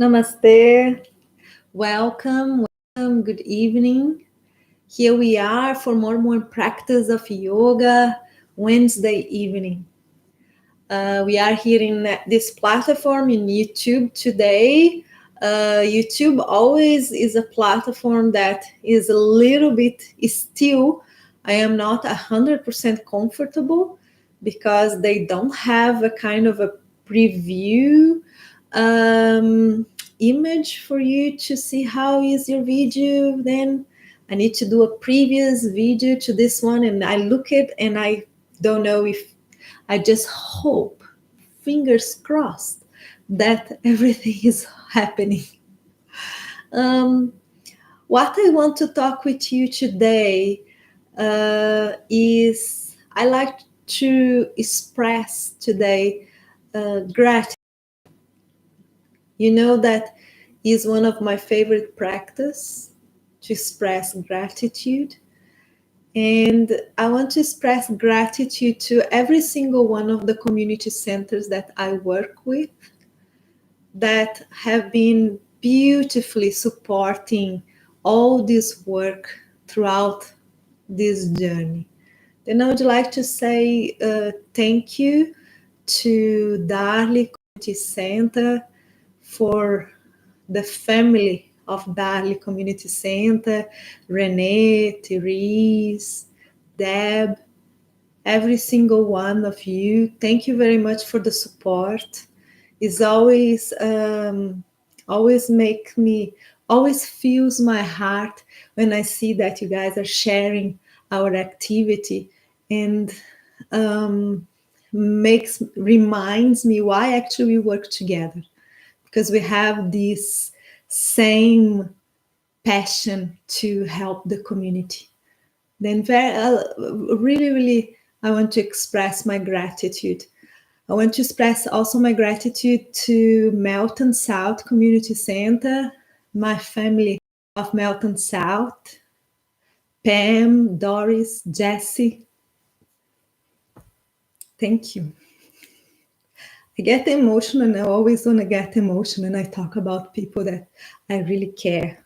Namaste. Welcome, good evening. Here we are for more practice of yoga Wednesday evening. We are here in this platform in YouTube today YouTube always is a platform that is a little bit still. I am not 100% comfortable because they don't have a kind of a preview um, image for you to see how is your video. Then I need to do a previous video to this one, and I look at and I don't know if I just hope, fingers crossed, that everything is happening. Um, what I want to talk with you today is I like to express today gratitude. You know that is one of my favorite practice to express gratitude. And I want to express gratitude to every single one of the community centers that I work with that have been beautifully supporting all this work throughout this journey. Then I would like to say thank you to Darley Community Center for the family of Darley Community Center, Renee, Therese, Deb, every single one of you. Thank you very much for the support. It's always make me, always fills my heart when I see that you guys are sharing our activity, and reminds me why actually we work together, because we have this same passion to help the community. Then really, I want to express my gratitude. I want to express also my gratitude to Melton South Community Center, my family of Melton South, Pam, Doris, Jessie. Thank you. I get emotional, and I always want to get emotional, and I talk about people that I really care.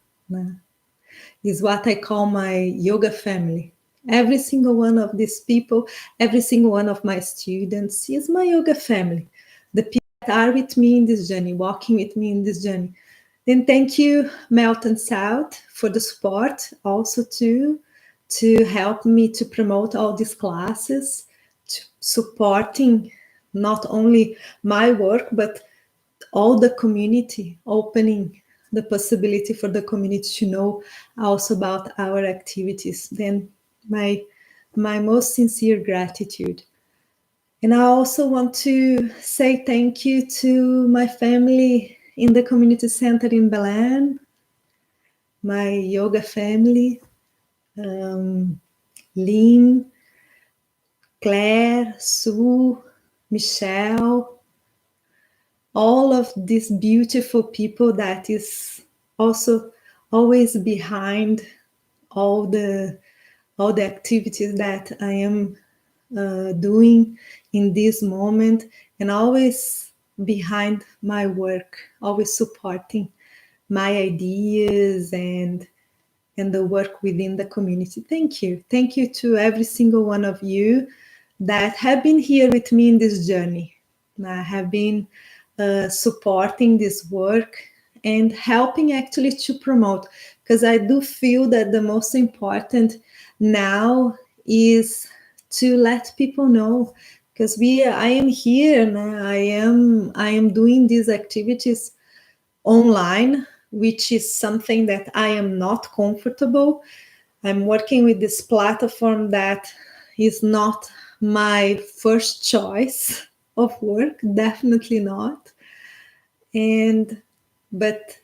Is what I call my yoga family. Every single one of these people, every single one of my students is my yoga family. The people that are with me in this journey, walking with me in this journey. Then thank you, Melton South, for the support also to help me to promote all these classes, supporting not only my work, but all the community, opening the possibility for the community to know also about our activities. Then my most sincere gratitude. And I also want to say thank you to my family in the community center in Belém, my yoga family, Lynn, Claire, Sue, Michelle, all of these beautiful people that is also always behind all the activities that I am doing in this moment, and always behind my work, always supporting my ideas and the work within the community. Thank you. Thank you to every single one of you that have been here with me in this journey. I have been supporting this work and helping actually to promote, because I do feel that the most important now is to let people know, because I am here and I am doing these activities online, which is something that I am not comfortable. I'm working with this platform that is not my first choice of work, definitely not. But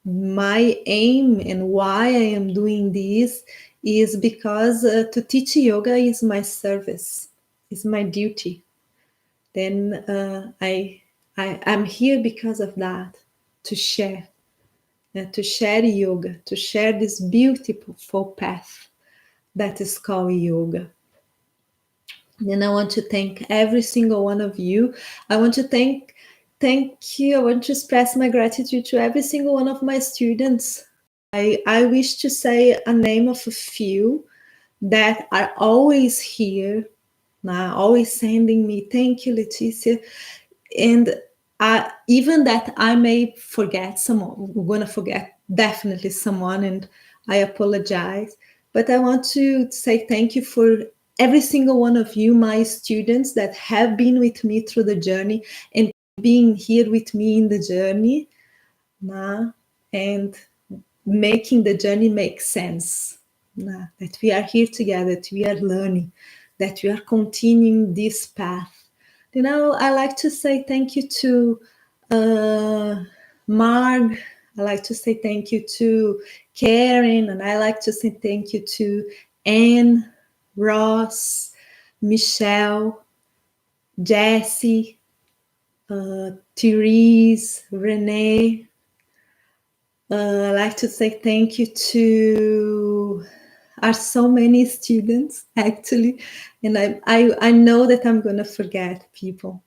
my aim and why I am doing this is because to teach yoga is my service, is my duty. Then I'm here because of that, to share yoga, to share this beautiful path that is called yoga. Then I want to thank every single one of you. I want to thank you. I want to express my gratitude to every single one of my students. I wish to say a name of a few that are always here, always sending me, thank you, Leticia. And even that I may forget someone, we're going to forget definitely someone, and I apologize. But I want to say thank you for every single one of you, my students that have been with me through the journey and being here with me in the journey, and making the journey make sense. That we are here together, that we are learning, that we are continuing this path. I like to say thank you to Marg. I like to say thank you to Karen, and I like to say thank you to Anne, Ross, Michelle, Jessie, Therese, Renee. I like to say thank you to are so many students actually, and I know that I'm gonna forget people.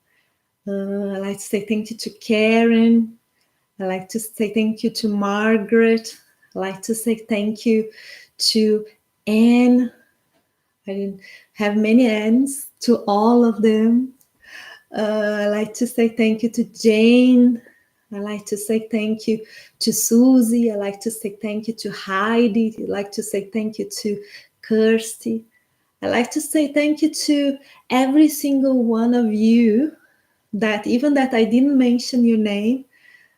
I like to say thank you to Karen. I like to say thank you to Margaret. I like to say thank you to Anne. I didn't have many Annes, to all of them. I like to say thank you to Jane. I like to say thank you to Susie. I like to say thank you to Heidi. I like to say thank you to Kirsty. I like to say thank you to every single one of you, that even that I didn't mention your name,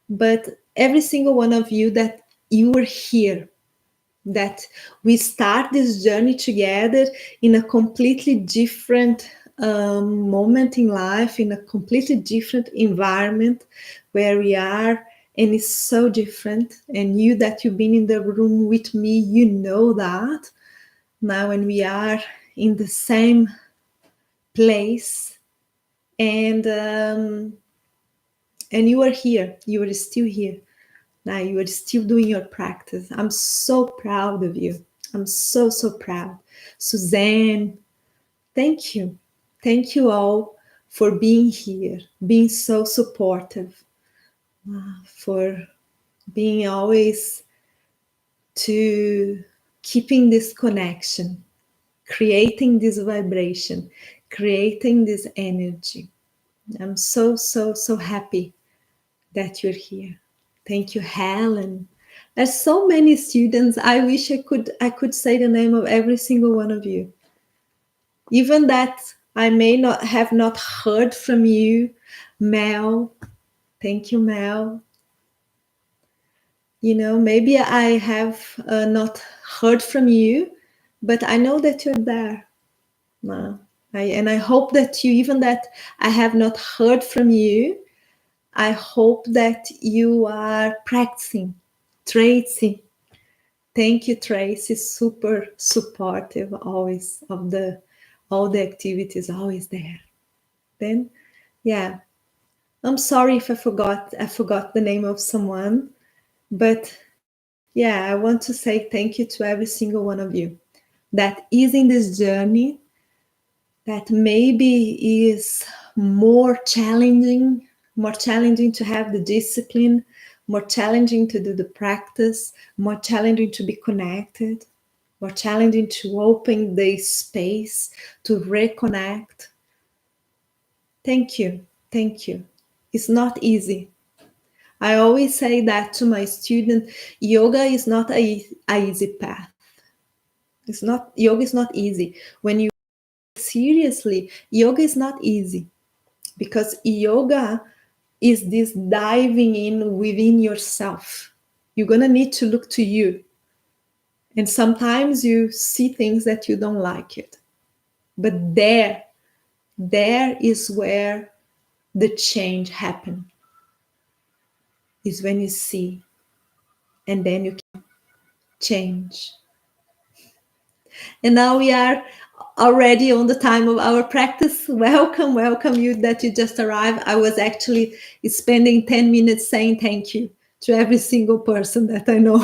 but every single one of you, that you were here, that we start this journey together in a completely different moment in life, in a completely different environment where we are, and it's so different. And you that you've been in the room with me, you know that now when we are in the same place, and you are here, you are still here. Now you are still doing your practice. I'm so proud of you. I'm so, so proud. Suzanne, thank you. Thank you all for being here, being so supportive, for being always to keeping this connection, creating this vibration, creating this energy. I'm so, so, so happy that you're here. Thank you, Helen. There's so many students. I wish I could say the name of every single one of you. Even that I may not have not heard from you, Mel. Thank you, Mel. Maybe I have not heard from you, but I know that you're there. And I hope that you, even that I have not heard from you, I hope that you are practicing. Tracy, thank you, Tracy. Super supportive always of all the activities, always there. Then, yeah, I'm sorry if I forgot the name of someone, but yeah, I want to say thank you to every single one of you that is in this journey, that maybe is more challenging to have the discipline, more challenging to do the practice, more challenging to be connected, more challenging to open the space to reconnect. Thank you. Thank you. It's not easy. I always say that to my students, yoga is not a easy path. Yoga is not easy. When you seriously, yoga is not easy, because yoga is this diving in within yourself. You're going to need to look to you. And sometimes you see things that you don't like it. But there is where the change happens. Is when you see, and then you can change. And now we are already on the time of our practice. Welcome you that you just arrived. I was actually spending 10 minutes saying thank you to every single person that I know,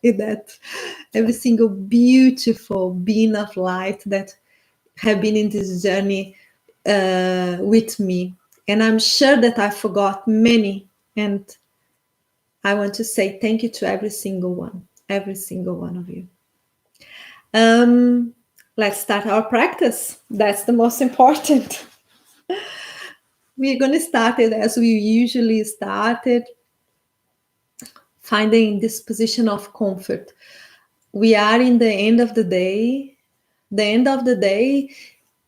that every single beautiful being of light that have been in this journey with me. And I'm sure that I forgot many. And I want to say thank you to every single one of you. Let's start our practice. That's the most important. we're going to start it as we usually started, finding this position of comfort. We are in the end of the day. The end of the day,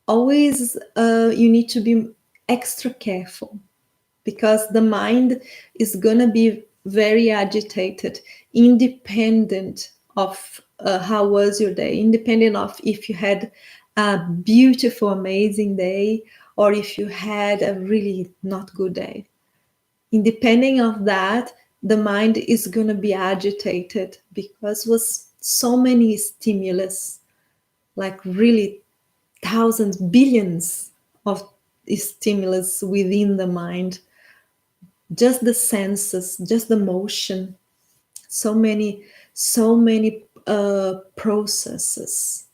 always you need to be extra careful, because the mind is going to be very agitated, independent of how was your day, independent of if you had a beautiful, amazing day, or if you had a really not good day. Independent of that, the mind is going to be agitated because was so many stimulus, like really thousands, billions of stimulus within the mind, just the senses, just the motion, so many processes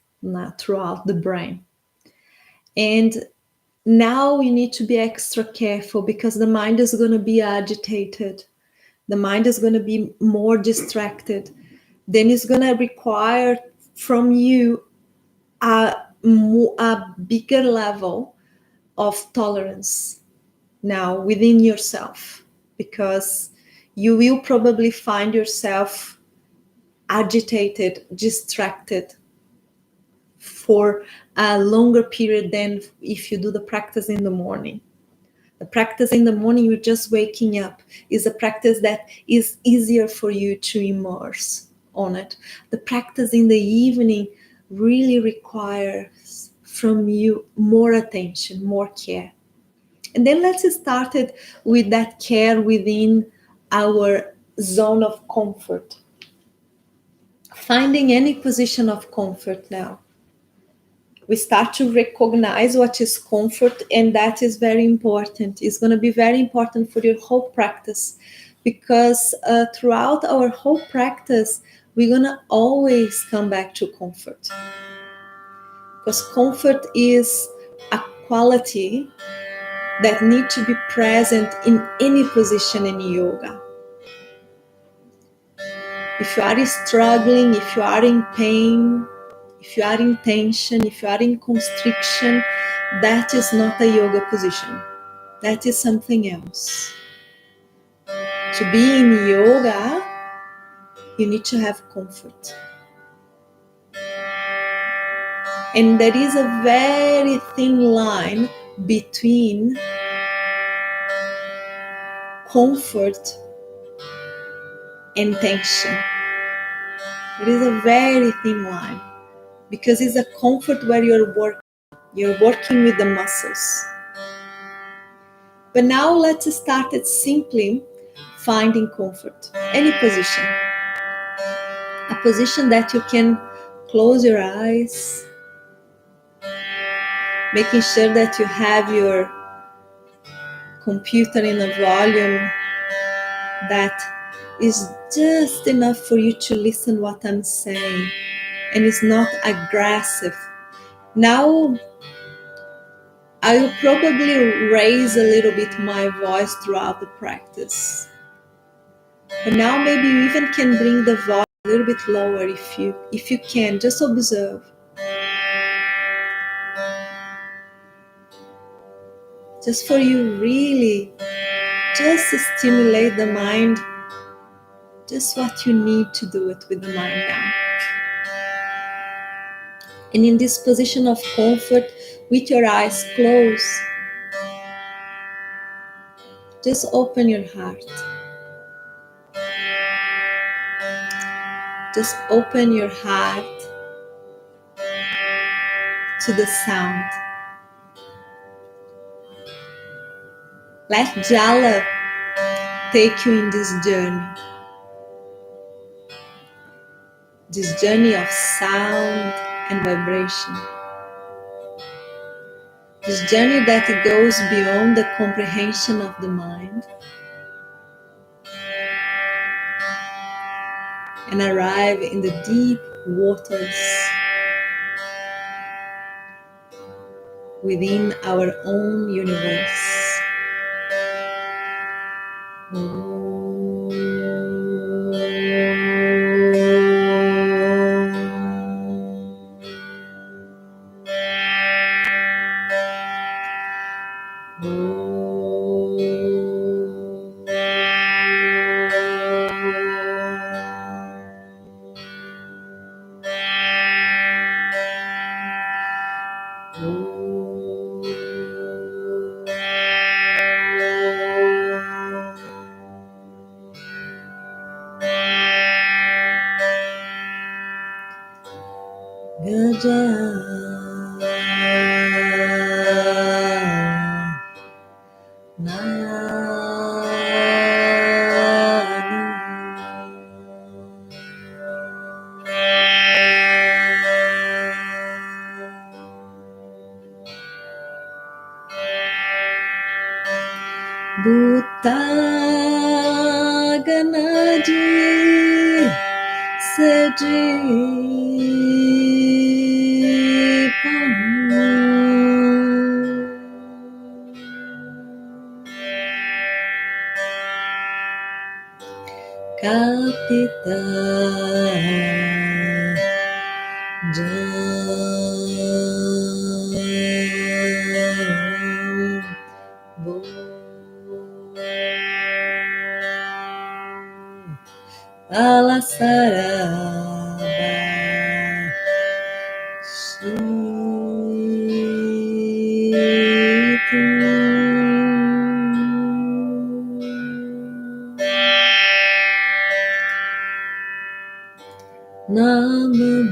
throughout the brain. And now you need to be extra careful, because the mind is going to be agitated, the mind is going to be more distracted. Then it's going to require from you a bigger level of tolerance now within yourself, because you will probably find yourself agitated, distracted for a longer period than if you do the practice in the morning. The practice in the morning, you're just waking up, is a practice that is easier for you to immerse on it. The practice in the evening really requires from you more attention, more care. And then let's start it with that care within our zone of comfort. Finding any position of comfort now. We start to recognize what is comfort, and that is very important. It's going to be very important for your whole practice, because throughout our whole practice, we're going to always come back to comfort. Because comfort is a quality that need to be present in any position in yoga. If you are struggling, if you are in pain, if you are in tension, if you are in constriction, that is not a yoga position. That is something else. To be in yoga, you need to have comfort. And there is a very thin line between comfort and tension. It is a very thin line, because it's a comfort where you're working with the muscles. But now let's start it simply finding comfort. Any position. A position that you can close your eyes, making sure that you have your computer in a volume that is just enough for you to listen what I'm saying, and it's not aggressive. Now, I will probably raise a little bit my voice throughout the practice. But now maybe you even can bring the voice a little bit lower if you can. Just observe. Just for you really, just to stimulate the mind, just what you need to do it with the mind now. And in this position of comfort, with your eyes closed, just open your heart. Just open your heart to the sound. Let Jala take you in this journey of sound and vibration. This journey that goes beyond the comprehension of the mind and arrive in the deep waters within our own universe. Bhutaganadi Sedipam Kapita Jambo Alasaraba Namami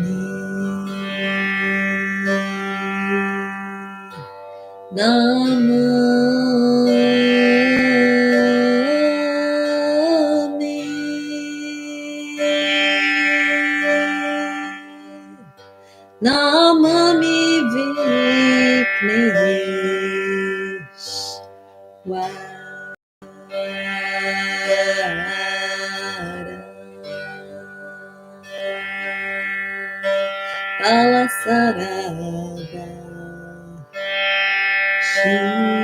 Namami Vigneshwara Alasarada Shitam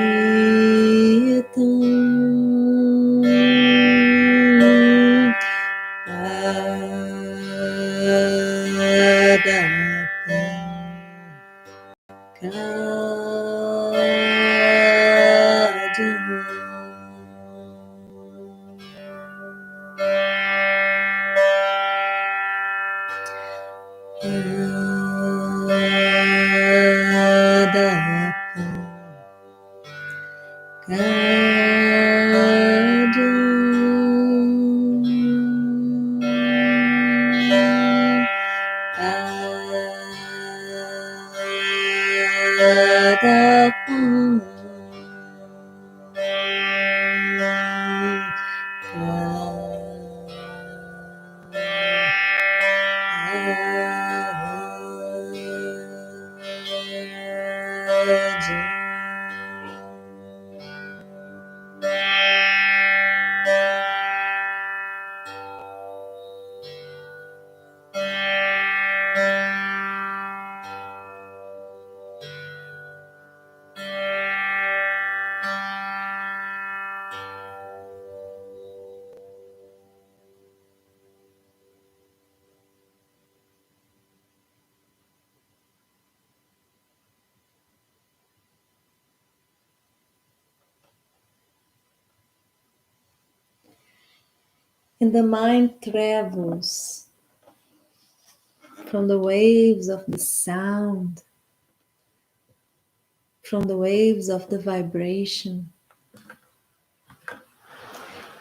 And the mind travels from the waves of the sound, from the waves of the vibration,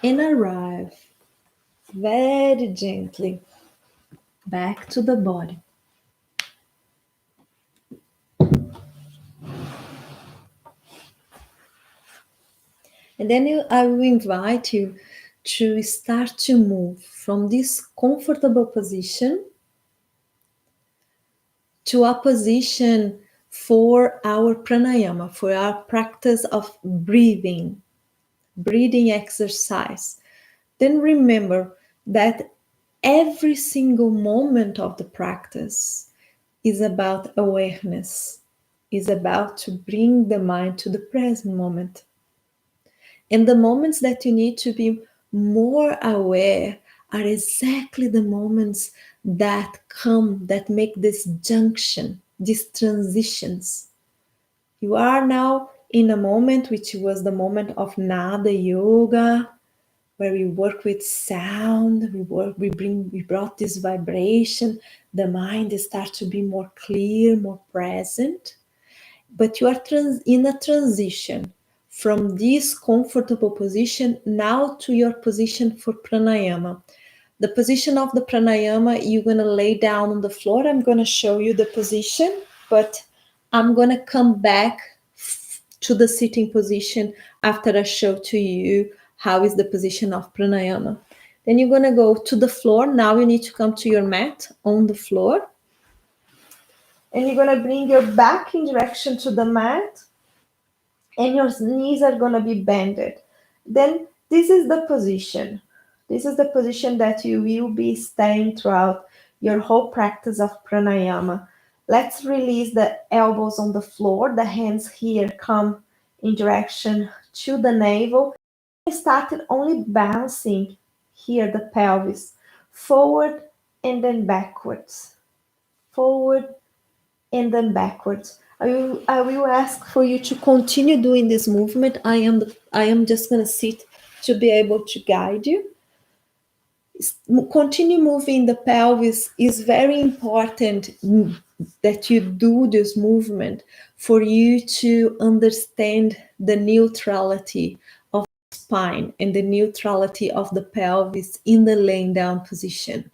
and arrive very gently back to the body. And then I will invite you to start to move from this comfortable position to a position for our pranayama, for our practice of breathing exercise. Then remember that every single moment of the practice is about awareness, is about to bring the mind to the present moment. And the moments that you need to be more aware are exactly the moments that come, that make this junction, these transitions. You are now in a moment which was the moment of Nada Yoga, where we work with sound, we brought this vibration, the mind starts to be more clear, more present. But you are in a transition from this comfortable position now to your position for pranayama. The position of the pranayama, you're going to lay down on the floor. I'm going to show you the position, but I'm going to come back to the sitting position after I show to you how is the position of pranayama. Then you're going to go to the floor. Now you need to come to your mat on the floor. And you're going to bring your back in direction to the mat. And your knees are going to be bended. Then this is the position. This is the position that you will be staying throughout your whole practice of pranayama. Let's release the elbows on the floor. The hands here come in direction to the navel. I started only bouncing here the pelvis forward and then backwards. Forward and then backwards. I will ask for you to continue doing this movement. I am just going to sit to be able to guide you. Continue moving the pelvis. Is very important that you do this movement for you to understand the neutrality of the spine and the neutrality of the pelvis in the laying down position.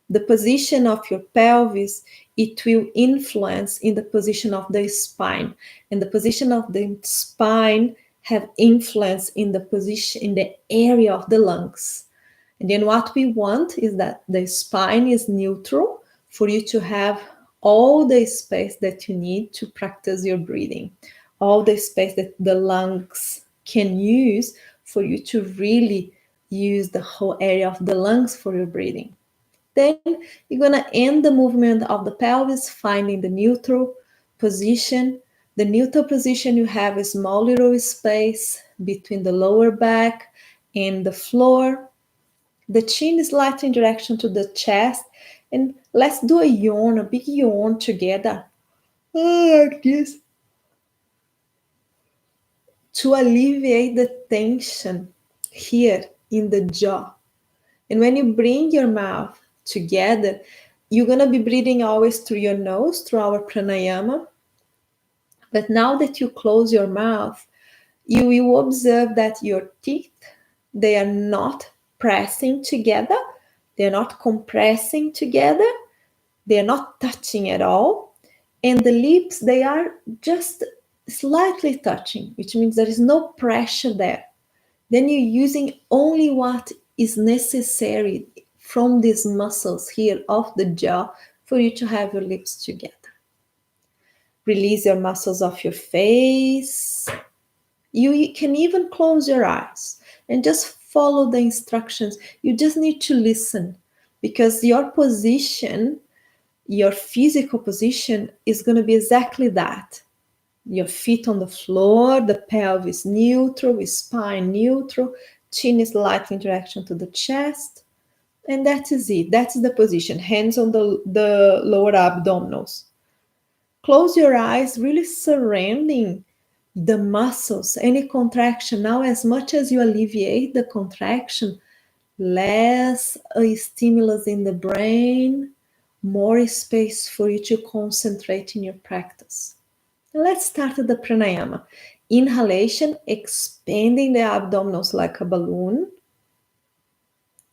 The position of your pelvis, it will influence in the position of the spine, and the position of the spine have influence in the position in the area of the lungs. And then what we want is that the spine is neutral for you to have all the space that you need to practice your breathing, all the space that the lungs can use for you to really use the whole area of the lungs for your breathing. Then you're going to end the movement of the pelvis, finding the neutral position. The neutral position, you have a small little space between the lower back and the floor. The chin is slightly in direction to the chest. And let's do a yawn, a big yawn together. Like this. To alleviate the tension here in the jaw. And when you bring your mouth together, you're going to be breathing always through your nose, through our pranayama. But now that you close your mouth, you will observe that your teeth, they are not pressing together. They're not compressing together. They're not touching at all. And the lips, they are just slightly touching, which means there is no pressure there. Then you're using only what is necessary from these muscles here of the jaw for you to have your lips together. Release your muscles of your face. You can even close your eyes and just follow the instructions. You just need to listen, because your position, your physical position, is going to be exactly that. Your feet on the floor, the pelvis neutral, spine neutral, chin is slightly in direction to the chest. And that is it. That's the position. Hands on the lower abdominals. Close your eyes, really surrounding the muscles, any contraction. Now, as much as you alleviate the contraction, less a stimulus in the brain, more space for you to concentrate in your practice. Let's start the pranayama. Inhalation, expanding the abdominals like a balloon.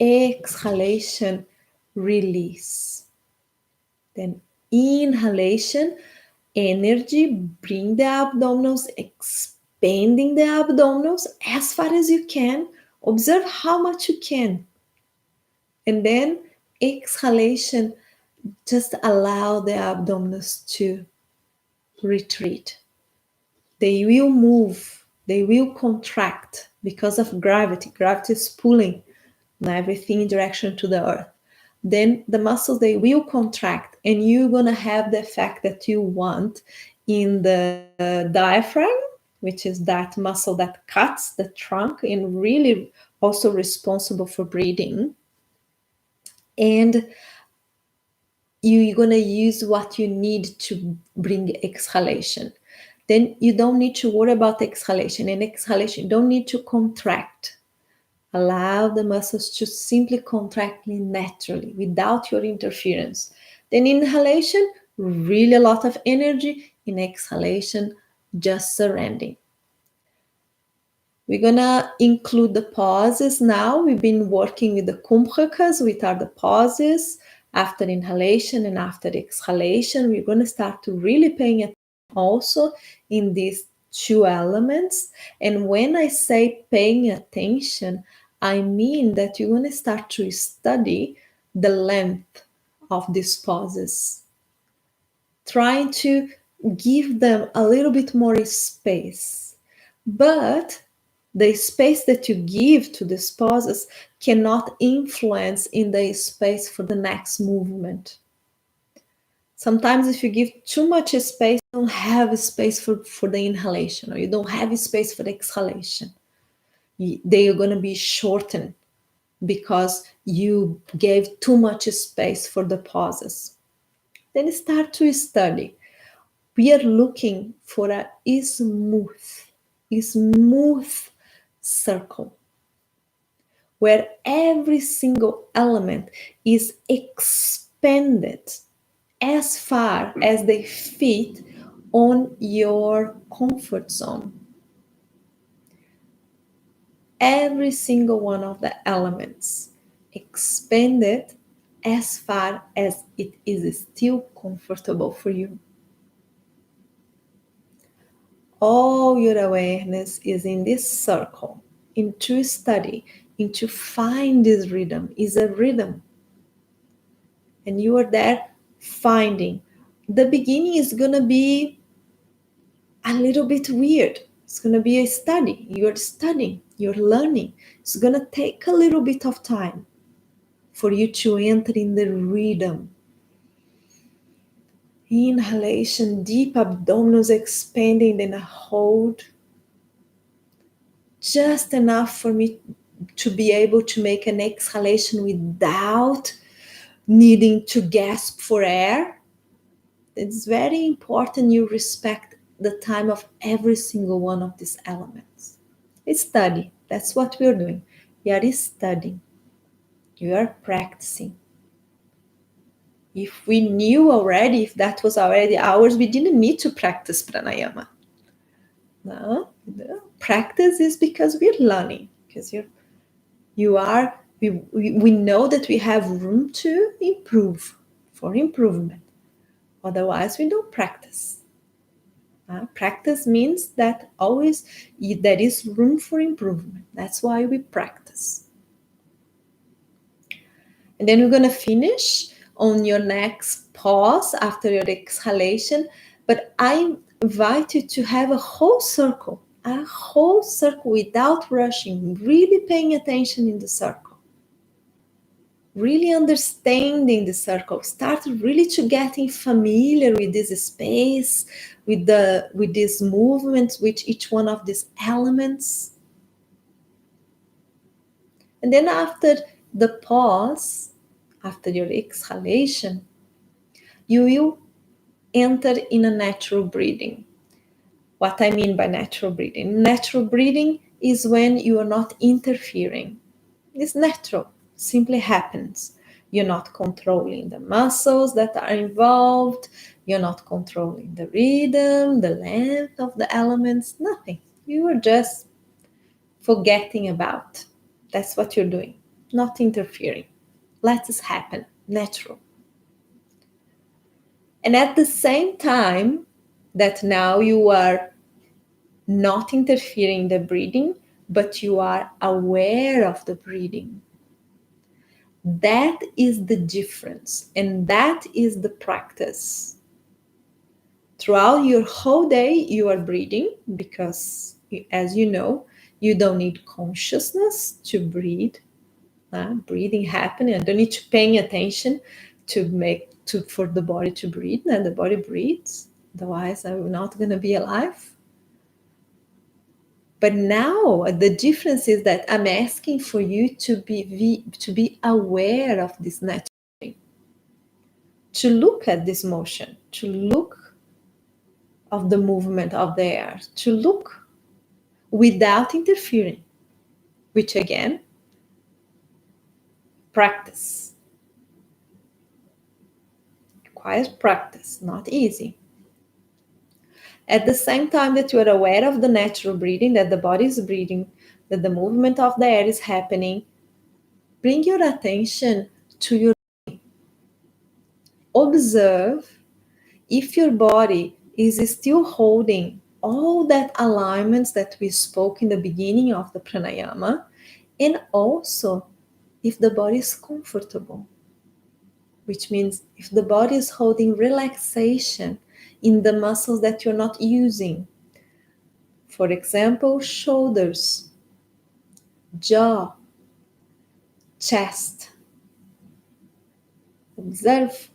Exhalation, release. Then inhalation, energy, bring the abdominals, expanding the abdominals as far as you can. Observe how much you can. And then exhalation, just allow the abdominals to retreat. They will move, they will contract because of gravity. Gravity is pulling everything in direction to the earth. Then the muscles, they will contract, and you're going to have the effect that you want in the diaphragm, which is that muscle that cuts the trunk and really also responsible for breathing. And you're going to use what you need to bring exhalation. Then you don't need to worry about exhalation. And exhalation, you don't need to contract. Allow the muscles to simply contract naturally without your interference. Then inhalation, really a lot of energy. In exhalation, just surrendering. We're gonna include the pauses now. We've been working with the kumbhakas, which are the pauses after inhalation and after exhalation. We're gonna start to really paying attention also in these two elements. And when I say paying attention, I mean that you're gonna start to study the length of these pauses, trying to give them a little bit more space. But the space that you give to these pauses cannot influence in the space for the next movement. Sometimes if you give too much space, you don't have space for the inhalation, or you don't have space for the exhalation. They are going to be shortened because you gave too much space for the pauses. Then start to study. We are looking for a smooth circle where every single element is expanded as far as they fit on your comfort zone. Every single one of the elements expanded as far as it is still comfortable for you. All your awareness is in this circle, into study, into find this rhythm. Is a rhythm. And you are there finding. The beginning is going to be a little bit weird. It's going to be a study. You're studying, you're learning. It's going to take a little bit of time for you to enter in the rhythm. Inhalation, deep abdominals expanding, then a hold. Just enough for me to be able to make an exhalation without needing to gasp for air. It's very important you respect the time of every single one of these elements. Study. That's what we're doing. We are studying. You are practicing. If we knew already, if that was already ours, we didn't need to practice pranayama. No. Practice is because we're learning. Because we know that we have room to improve, for improvement. Otherwise, we don't practice. Practice means that always there is room for improvement. That's why we practice. And then we're going to finish on your next pause after your exhalation. But I invite you to have a whole circle without rushing, really paying attention in the circle. Really understanding the circle. Start really to getting familiar with this space, with these movements, with each one of these elements. And then after the pause, after your exhalation, you will enter in a natural breathing. What I mean by natural breathing? Natural breathing is when you are not interfering. It's natural, simply happens. You're not controlling the muscles that are involved. You're not controlling the rhythm, the length of the elements, nothing. You are just forgetting about. That's what you're doing, not interfering. Let it happen, natural. And at the same time that now you are not interfering in the breathing, but you are aware of the breathing. That is the difference, and that is the practice. Throughout your whole day, you are breathing because, as you know, you don't need consciousness to breathe. Breathing happening. I don't need to paying attention for the body to breathe. And the body breathes. Otherwise, I'm not going to be alive. But now the difference is that I'm asking for you to be aware of this natural thing, to look at this motion, to look of the movement of the air, to look without interfering, which again, practice. Requires practice, not easy. At the same time that you are aware of the natural breathing, that the body is breathing, that the movement of the air is happening, bring your attention to your body. Observe if your body is still holding all that alignments that we spoke in the beginning of the pranayama, and also if the body is comfortable, which means if the body is holding relaxation in the muscles that you're not using. For example, shoulders, jaw, chest. Observe.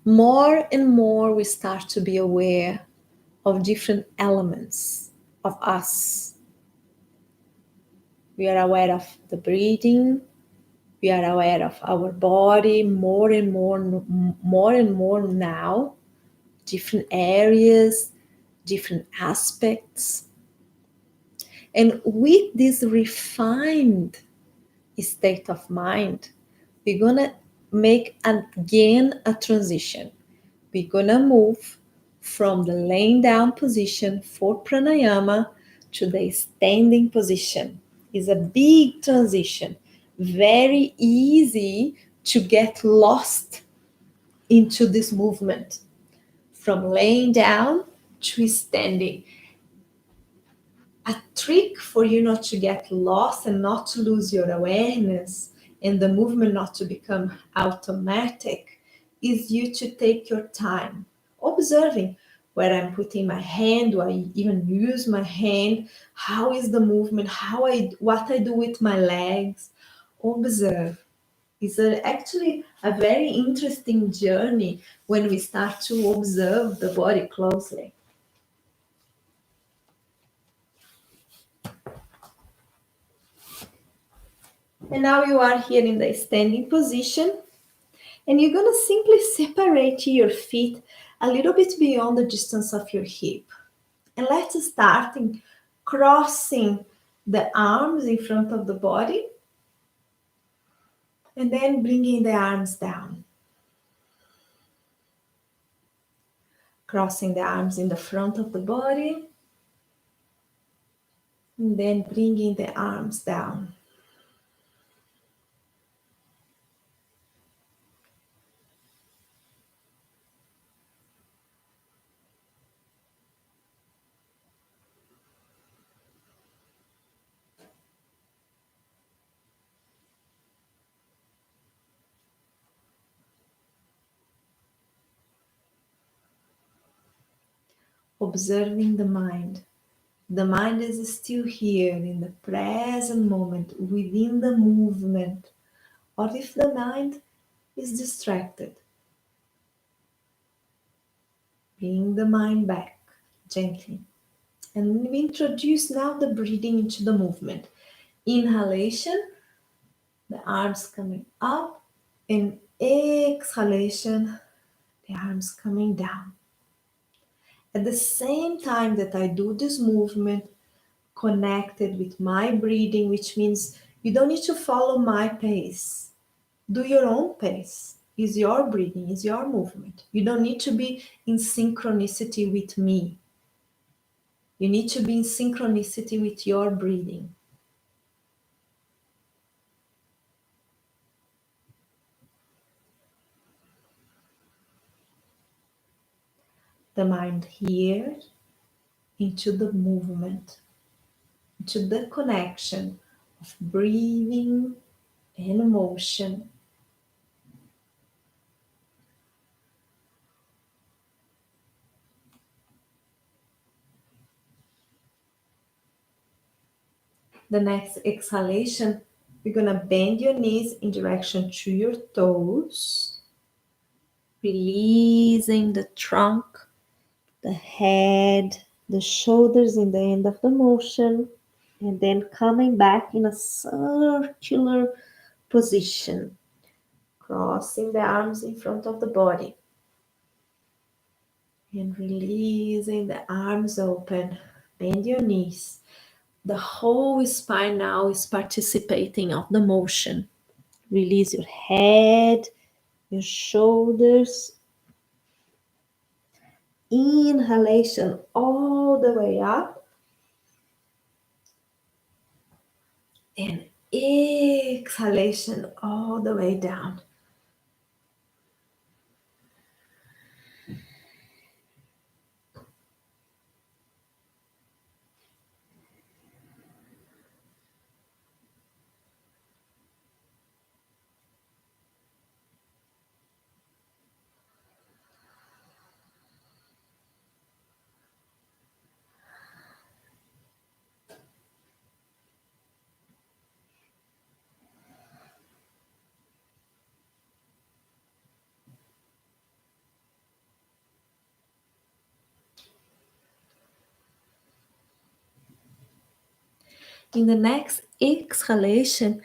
More and more we start to be aware of different elements of us. We are aware of the breathing. We are aware of our body more and more now. Different areas, different aspects. And with this refined state of mind, we're gonna make again a transition. We're gonna move from the laying down position for pranayama to the standing position. It's a big transition, very easy to get lost into this movement from laying down to standing. A trick for you not to get lost and not to lose your awareness and the movement not to become automatic is you to take your time observing where I'm putting my hand. Do I even use my hand? How is the movement? What I do with my legs? Observe. It's actually a very interesting journey when we start to observe the body closely. And now you are here in the standing position, and you're going to simply separate your feet a little bit beyond the distance of your hip. And let's start in crossing the arms in front of the body, and then bringing the arms down. Crossing the arms in the front of the body, and then bringing the arms down. Observing the mind. The mind is still here in the present moment within the movement. Or if the mind is distracted, bring the mind back gently. And we introduce now the breathing into the movement. Inhalation, the arms coming up, and exhalation, the arms coming down. At the same time that I do this movement, connected with my breathing, which means you don't need to follow my pace. Do your own pace. Is your breathing, is your movement. You don't need to be in synchronicity with me. You need to be in synchronicity with your breathing. The mind here into the movement, into the connection of breathing and motion. The next exhalation, you're going to bend your knees in direction to your toes, releasing the trunk, the head, the shoulders in the end of the motion, and then coming back in a circular position, crossing the arms in front of the body, and releasing the arms open. Bend your knees. The whole spine now is participating of the motion. Release your head, your shoulders, Inhalation all the way up. And exhalation all the way down. In the next exhalation,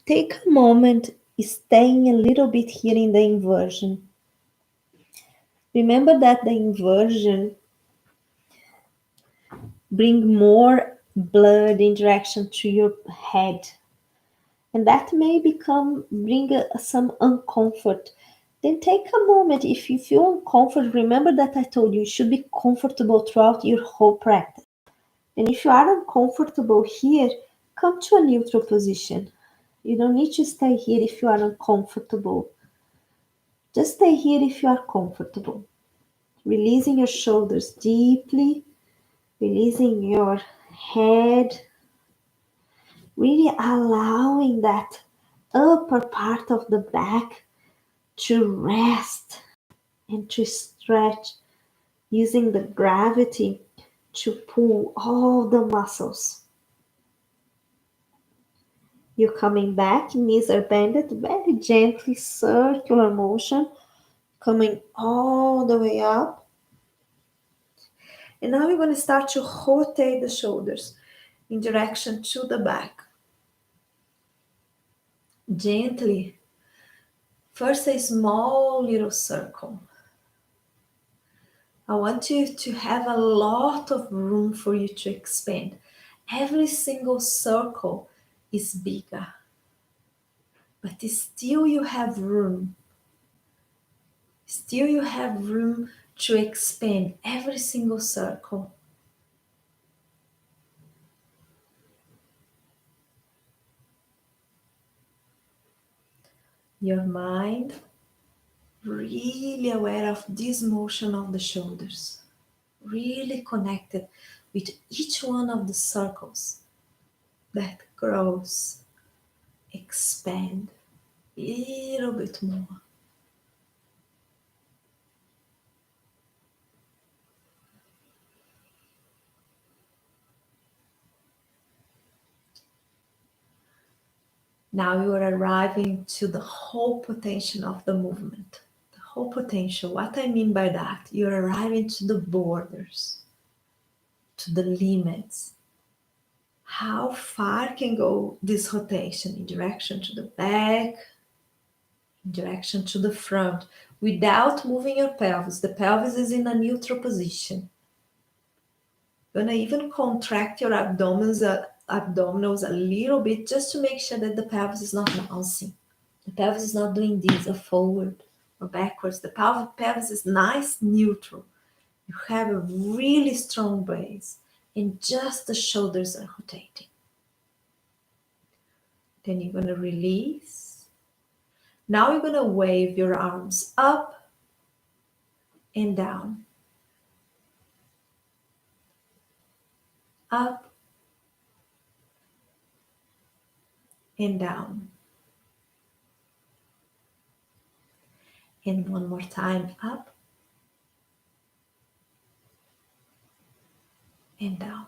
take a moment staying a little bit here in the inversion. Remember that the inversion bring more blood interaction to your head, and that may bring some uncomfort. Then take a moment. If you feel uncomfortable, remember that I told you should be comfortable throughout your whole practice. And if you are uncomfortable here, come to a neutral position. You don't need to stay here if you are uncomfortable. Just stay here if you are comfortable. Releasing your shoulders deeply, releasing your head, really allowing that upper part of the back to rest and to stretch, using the gravity to pull all the muscles. You're coming back, knees are bended, very gently, circular motion, coming all the way up. And now we're going to start to rotate the shoulders in direction to the back. Gently. First, a small little circle. I want you to have a lot of room for you to expand. Every single circle is bigger, but still you have room. Still you have room to expand every single circle. Your mind really aware of this motion of the shoulders, really connected with each one of the circles that grows, expand a little bit more. Now you are arriving to the whole potential of the movement. The whole potential. What I mean by that, you're arriving to the borders, to the limits. How far can go this rotation? In direction to the back, in direction to the front, without moving your pelvis. The pelvis is in a neutral position. You're gonna even contract your abdominals a little bit just to make sure that the pelvis is not bouncing. The pelvis is not doing this or forward or backwards. The pelvis is nice, neutral. You have a really strong base and just the shoulders are rotating. Then you're going to release. Now you're going to wave your arms up and down. Up and down. And one more time, up and down.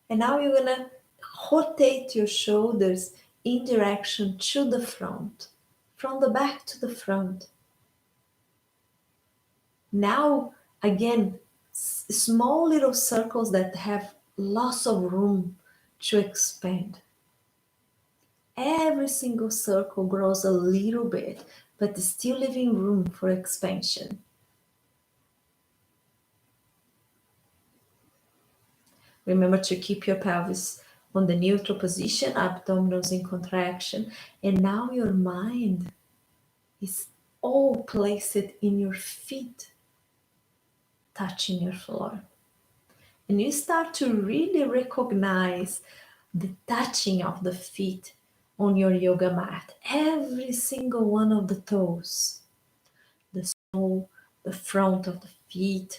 And now you're going to rotate your shoulders in direction to the front, from the back to the front. Now, again, small little circles that have lots of room to expand. Every single circle grows a little bit, but still leaving room for expansion. Remember to keep your pelvis on the neutral position, abdominals in contraction. And now your mind is all placed in your feet, touching your floor. And you start to really recognize the touching of the feet on your yoga mat. Every single one of the toes, the sole, the front of the feet,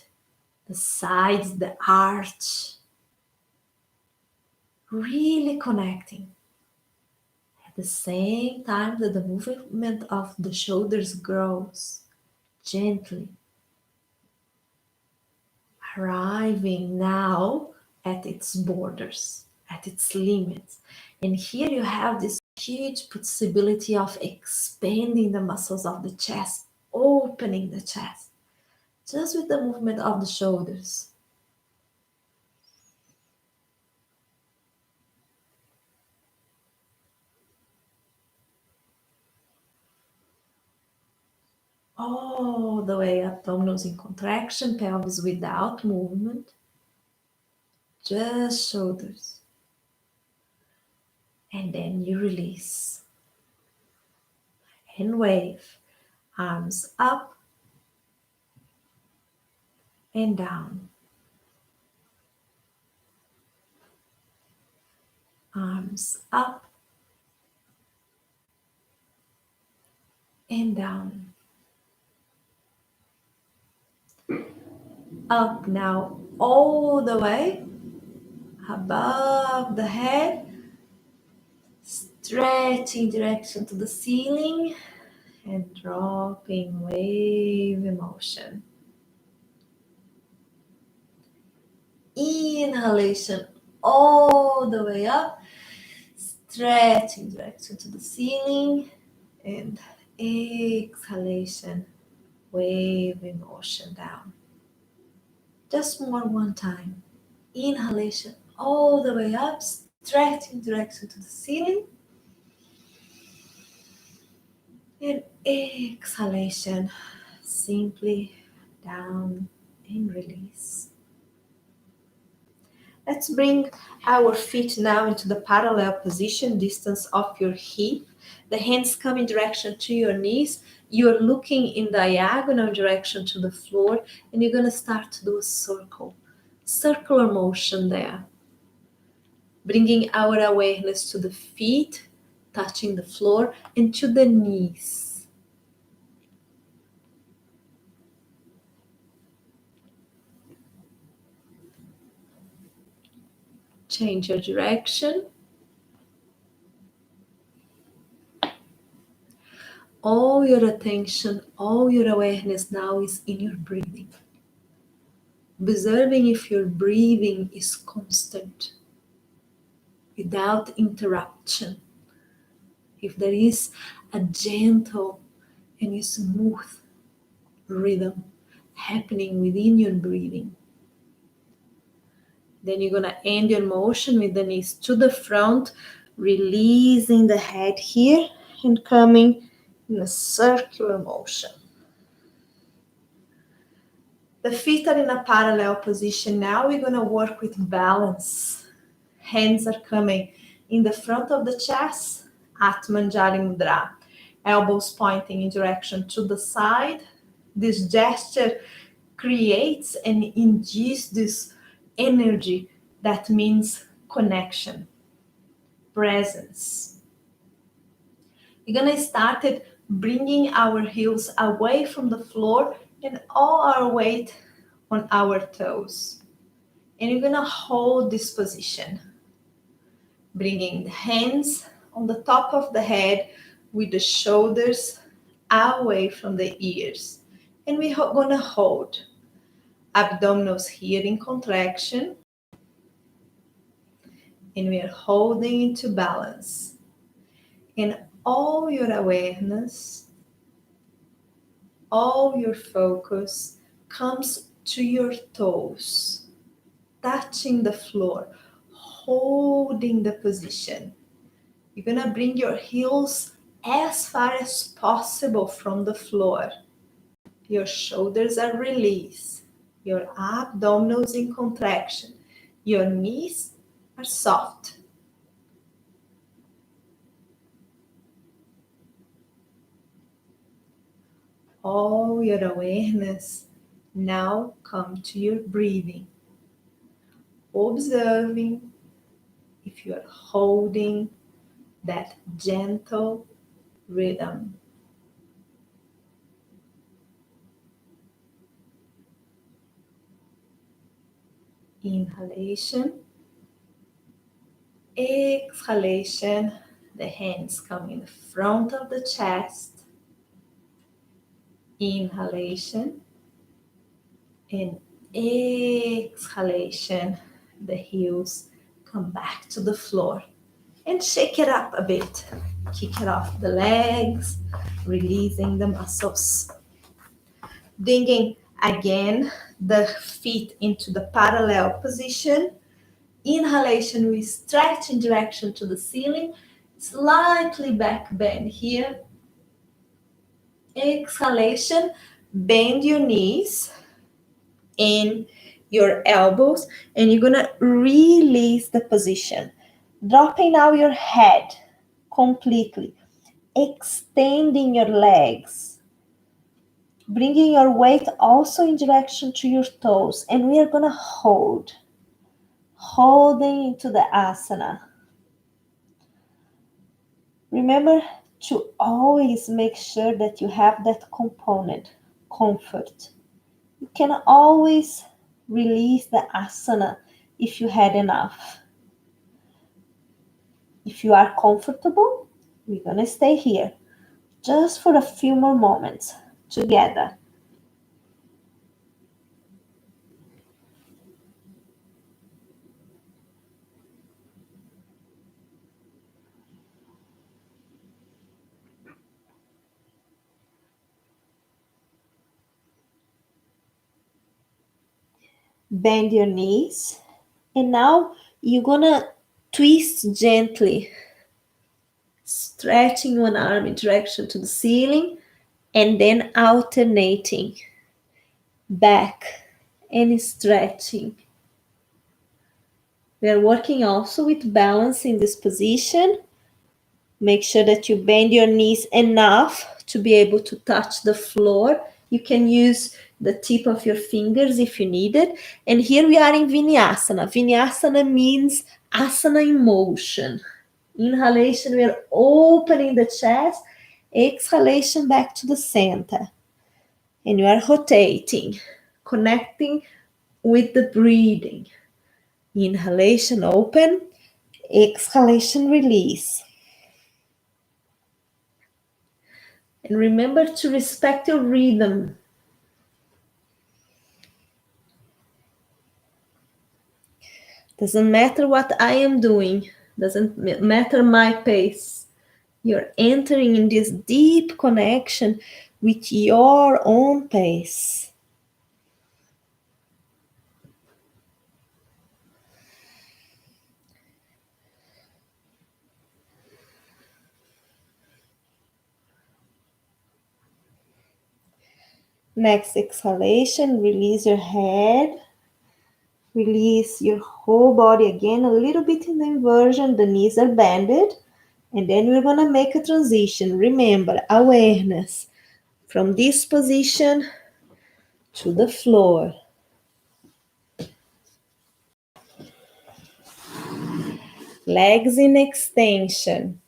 the sides, the arch. Really connecting. At the same time that the movement of the shoulders grows gently, arriving now at its borders, at its limits. And here you have this huge possibility of expanding the muscles of the chest, opening the chest, just with the movement of the shoulders. All the way up, abdominals in contraction, pelvis without movement, just shoulders. And then you release and wave, arms up and down, arms up and down. Up now, all the way above the head, stretching direction to the ceiling and dropping, wave motion. Inhalation all the way up, stretching direction to the ceiling, and exhalation, wave motion down. Just more one time. Inhalation all the way up, stretching direction to the ceiling, and exhalation, simply down and release. Let's bring our feet now into the parallel position, distance of your hip. The hands come in direction to your knees. You're looking in diagonal direction to the floor, and you're going to start to do a circular motion there. Bringing our awareness to the feet, touching the floor, and to the knees. Change your direction. All your attention, all your awareness now is in your breathing. Observing if your breathing is constant, without interruption. If there is a gentle and a smooth rhythm happening within your breathing. Then you're going to end your motion with the knees to the front, releasing the head here and coming in a circular motion. The feet are in a parallel position now. We're going to work with balance. Hands are coming in the front of the chest, Atmanjali Mudra. Elbows pointing in direction to the side. This gesture creates and induces this energy that means connection, presence. We're going to start it bringing our heels away from the floor and all our weight on our toes. And you're going to hold this position, bringing the hands on the top of the head with the shoulders away from the ears. And we're going to hold abdominals here in contraction. And we are holding into balance. And all your awareness, all your focus comes to your toes, touching the floor, holding the position. You're going to bring your heels as far as possible from the floor. Your shoulders are released. Your abdominals in contraction. Your knees are soft. all your awareness now come to your breathing, observing if you are holding that gentle rhythm. Inhalation, exhalation, the hands come in front of the chest. Inhalation and exhalation, the heels come back to the floor. And shake it up a bit. Kick it off the legs, releasing the muscles. Bringing again the feet into the parallel position. Inhalation, we stretch in direction to the ceiling, slightly back bend here. Exhalation, bend your knees and your elbows, and you're gonna release the position. Dropping now your head completely, extending your legs, bringing your weight also in direction to your toes, and we are gonna holding into the asana. Remember to always make sure that you have that component, comfort. You can always release the asana if you had enough. If you are comfortable, we're going to stay here just for a few more moments together. Bend your knees. And now you're going to twist gently, stretching one arm in direction to the ceiling and then alternating back and stretching. We are working also with balance in this position. Make sure that you bend your knees enough to be able to touch the floor. You can use the tip of your fingers if you need it. And here we are in Vinyasana. Vinyasana means asana in motion. Inhalation, we are opening the chest. Exhalation, back to the center. And you are rotating, connecting with the breathing. Inhalation, open. Exhalation, release. And remember to respect your rhythm. Doesn't matter what I am doing. Doesn't matter my pace. You're entering in this deep connection with your own pace. Next exhalation, release your head. Release your whole body again, a little bit in the inversion. The knees are bended. And then we're going to make a transition. Remember, awareness from this position to the floor. Legs in extension.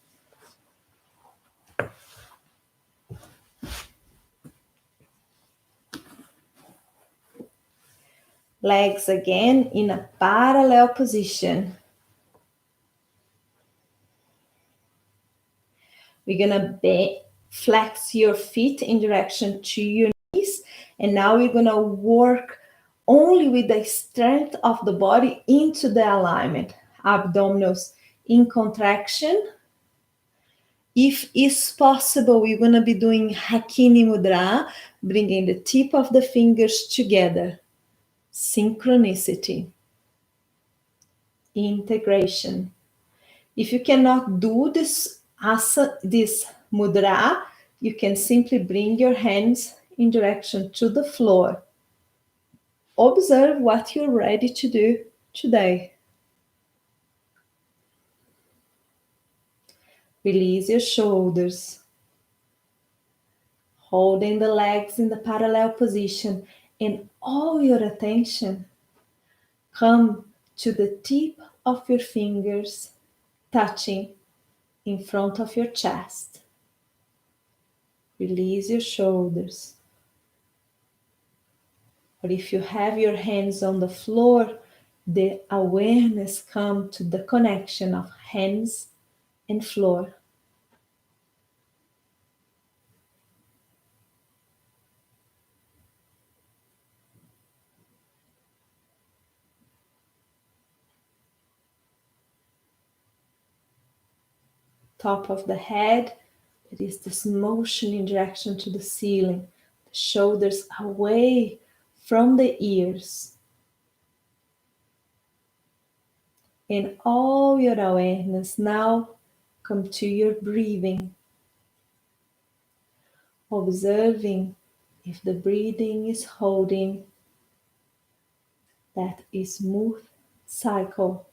Legs again in a parallel position. We're going to flex your feet in direction to your knees. And now we're going to work only with the strength of the body into the alignment. Abdominals in contraction. If it's possible, we're going to be doing Hakini Mudra, bringing the tip of the fingers together. Synchronicity. Integration. If you cannot do this mudra, you can simply bring your hands in direction to the floor. Observe what you're ready to do today. Release your shoulders. holding the legs in the parallel position, and all your attention come to the tip of your fingers touching in front of your chest. Release your shoulders. Or if you have your hands on the floor, the awareness comes to the connection of hands and floor. Top of the head, there is this motion in direction to the ceiling. The shoulders away from the ears. And all your awareness now come to your breathing. Observing if the breathing is holding that smooth cycle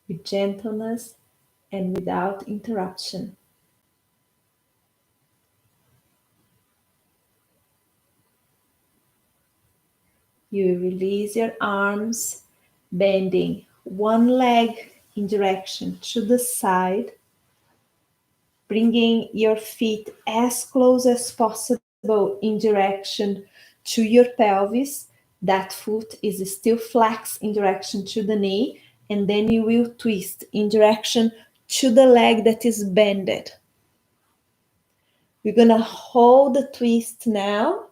with gentleness and without interruption. You release your arms, bending one leg in direction to the side, bringing your feet as close as possible in direction to your pelvis. That foot is still flexed in direction to the knee, and then you will twist in direction to the leg that is bended. We're going to hold the twist now,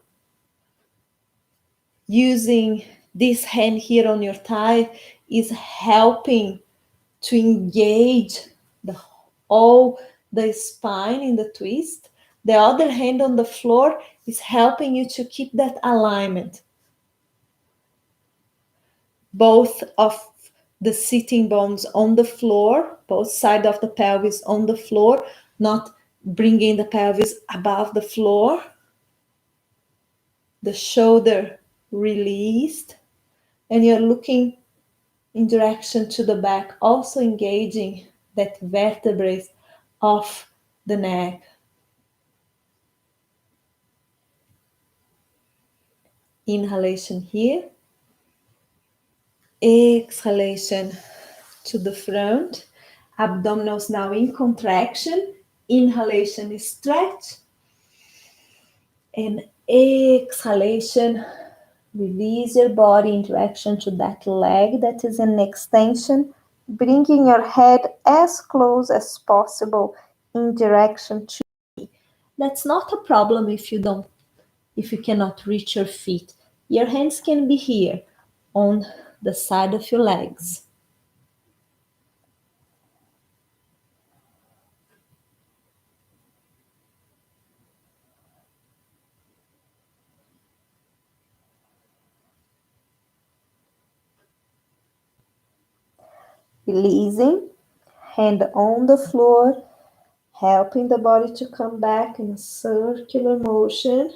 using this hand here on your thigh is helping to engage all the spine in the twist. The other hand on the floor is helping you to keep that alignment. Both of the sitting bones on the floor, both sides of the pelvis on the floor, not bringing the pelvis above the floor. The shoulder released, and you're looking in direction to the back, also engaging that vertebrae of the neck. Inhalation here. Exhalation to the front. Abdominals now in contraction. Inhalation is stretch. And exhalation, release your body in direction to that leg that is an extension, bringing your head as close as possible in direction to me. That's not a problem if you cannot reach your feet. Your hands can be here on the side of your legs. Releasing, hand on the floor, helping the body to come back in a circular motion.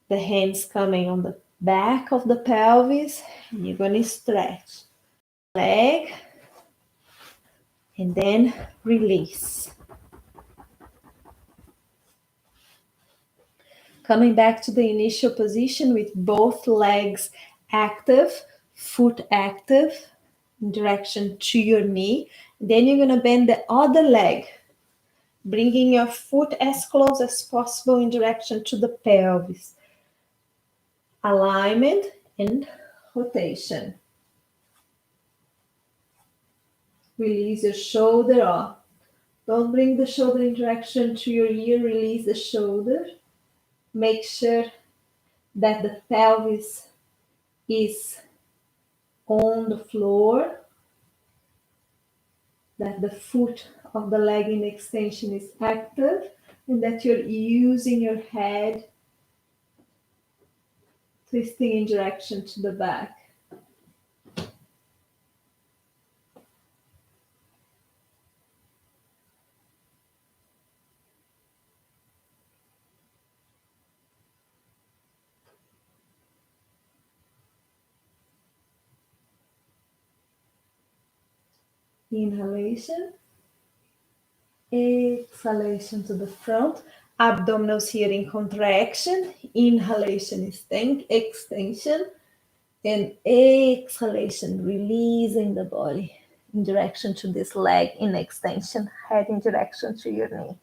The hands coming on the back of the pelvis. And you're going to stretch leg and then release. Coming back to the initial position with both legs active, foot active, in direction to your knee. Then you're going to bend the other leg, bringing your foot as close as possible in direction to the pelvis. Alignment and rotation. Release your shoulder off. Don't bring the shoulder in direction to your ear. Release the shoulder. Make sure that the pelvis is on the floor, that the foot of the leg in extension is active, and that you're using your head, twisting in direction to the back. Inhalation Exhalation to the front. Abdominals here in contraction. Inhalation is extension. And exhalation, releasing the body in direction to this leg in extension, head in direction to your knee.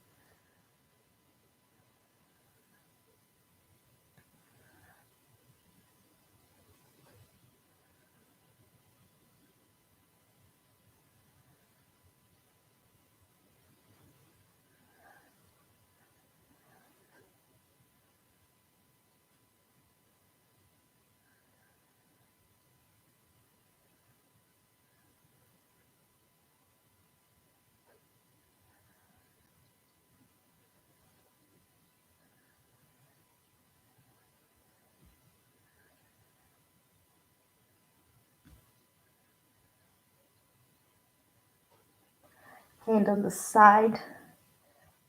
Hand on the side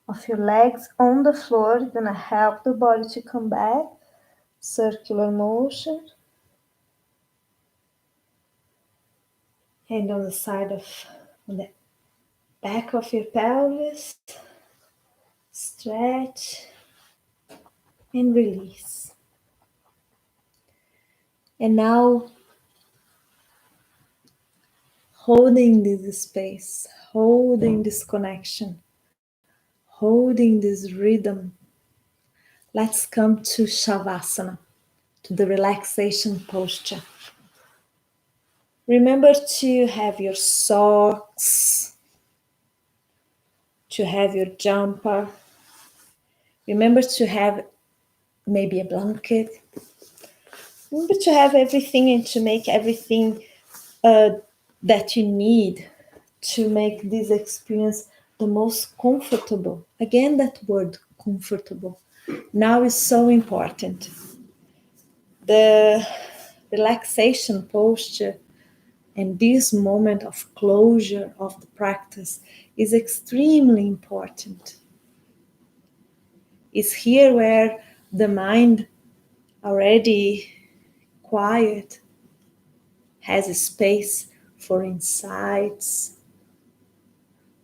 of your legs on the floor. You're gonna help the body to come back. Circular motion. Hand on the side of the back of your pelvis. Stretch and release. And now, holding this space, holding this connection, holding this rhythm, let's come to Shavasana, to the relaxation posture. Remember to have your socks, to have your jumper. Remember to have maybe a blanket. Remember to have everything and to make everything that you need to make this experience the most comfortable. Again, that word comfortable now is so important. The relaxation posture and this moment of closure of the practice is extremely important. It's here where the mind, already quiet, has a space for insights,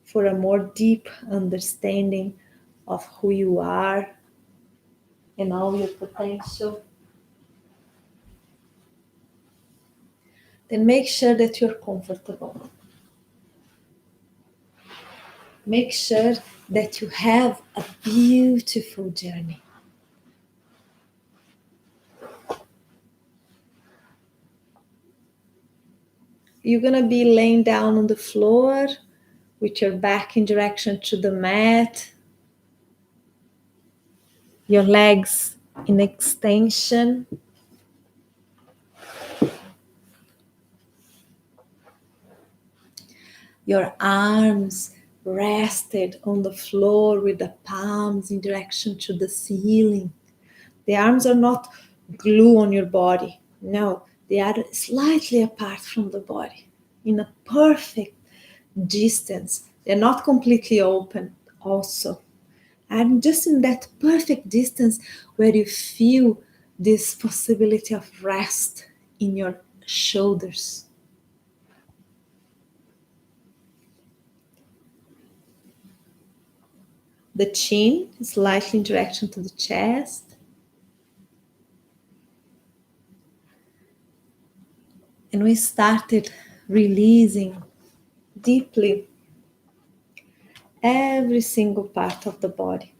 for a more deep understanding of who you are and all your potential. Then make sure that you're comfortable. Make sure that you have a beautiful journey. You're going to be laying down on the floor with your back in direction to the mat, your legs in extension. Your arms rested on the floor with the palms in direction to the ceiling. The arms are not glue on your body. No, they are slightly apart from the body in a perfect distance. They're not completely open also. And just in that perfect distance where you feel this possibility of rest in your shoulders. The chin is slightly in direction to the chest. And we started releasing deeply every single part of the body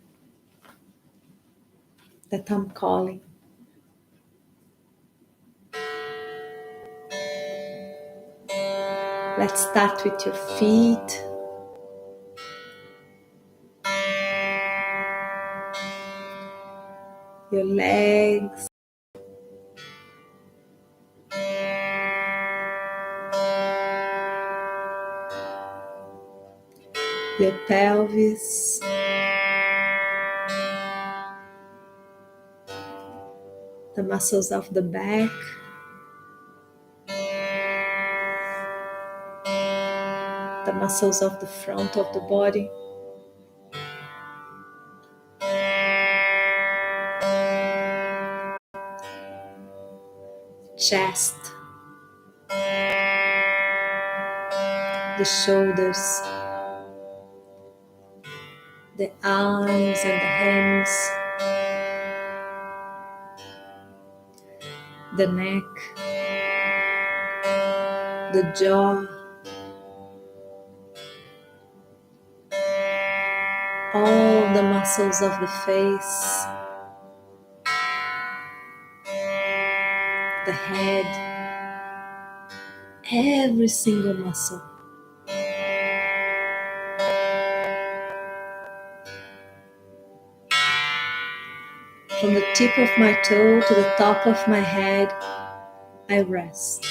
that I'm calling. Let's start with your feet. Your legs. Your pelvis. The muscles of the back. The muscles of the front of the body. Chest. The shoulders. the arms and the hands, the neck, the jaw, all the muscles of the face, the head, every single muscle. From the tip of my toe to the top of my head, I rest.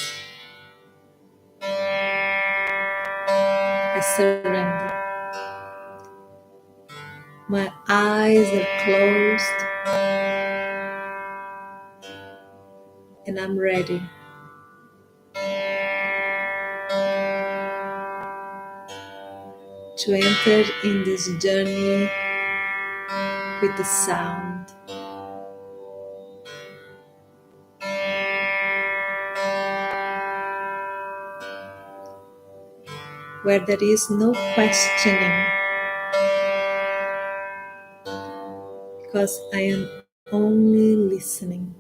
I surrender. My eyes are closed and I'm ready to enter in this journey with the sound. Where there is no questioning, because I am only listening.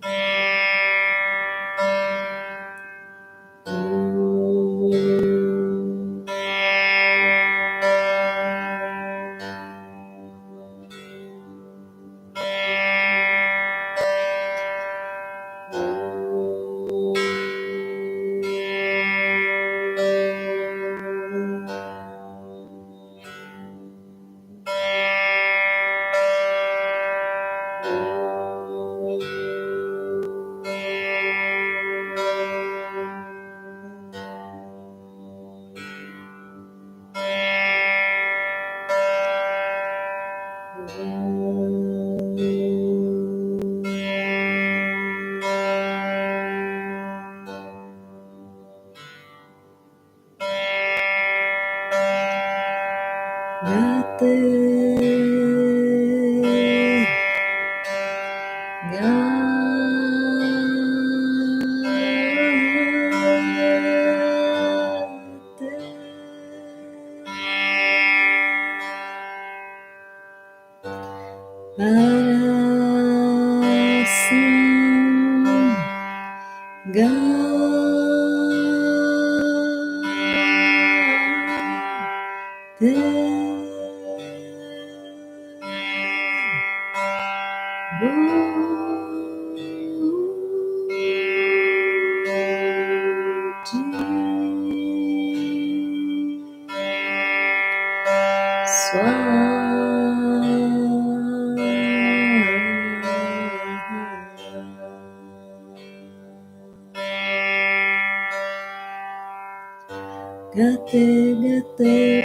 Gate, gate,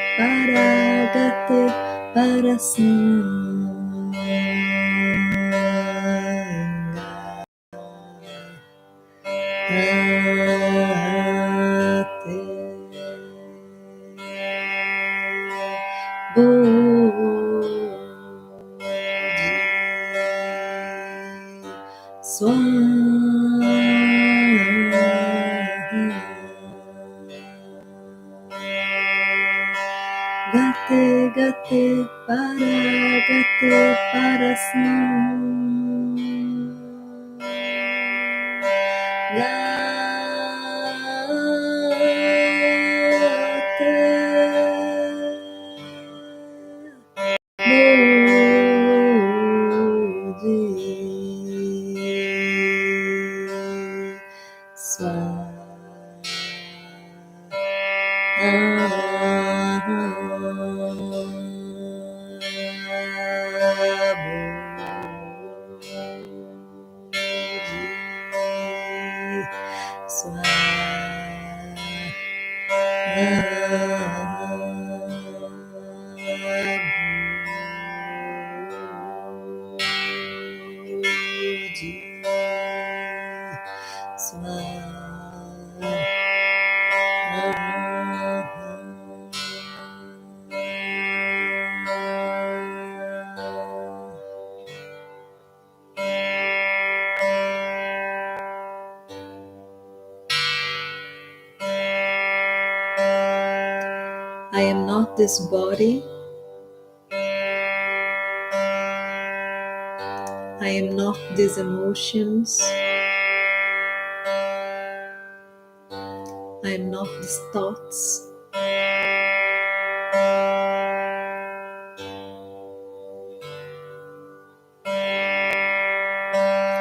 para sanga. Gate para I am not this body. I am not these emotions. I am not these thoughts.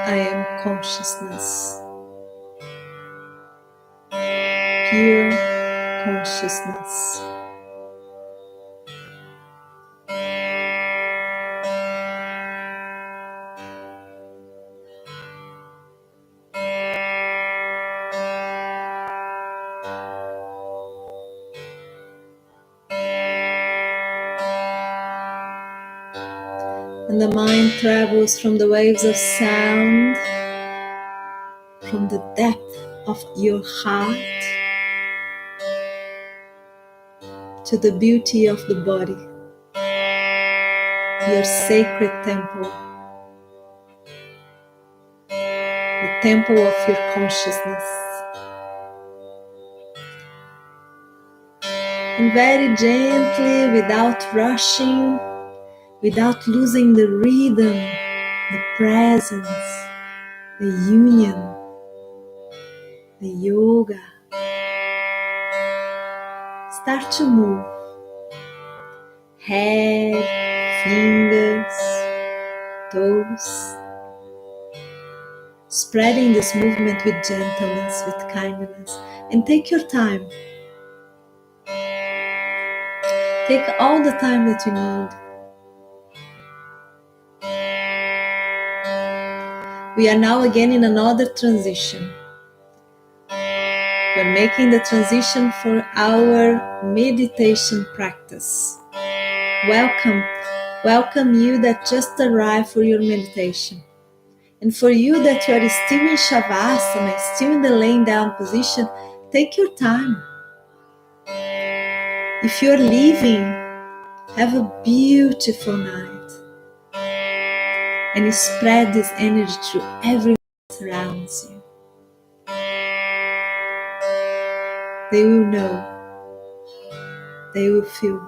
I am consciousness, pure consciousness. And the mind travels from the waves of sound, from the depth of your heart to the beauty of the body, your sacred temple, the temple of your consciousness. And very gently, without rushing, without losing the rhythm, the presence, the union, the yoga, start to move. Head, fingers, toes, spreading this movement with gentleness, with kindness, and take your time. Take all the time that you need. We are now again in another transition. We're making the transition for our meditation practice. Welcome you that just arrived for your meditation. And for you that you are still in Shavasana, still in the laying down position, take your time. If you're leaving, have a beautiful night. And you spread this energy to everyone that surrounds you. They will know. They will feel.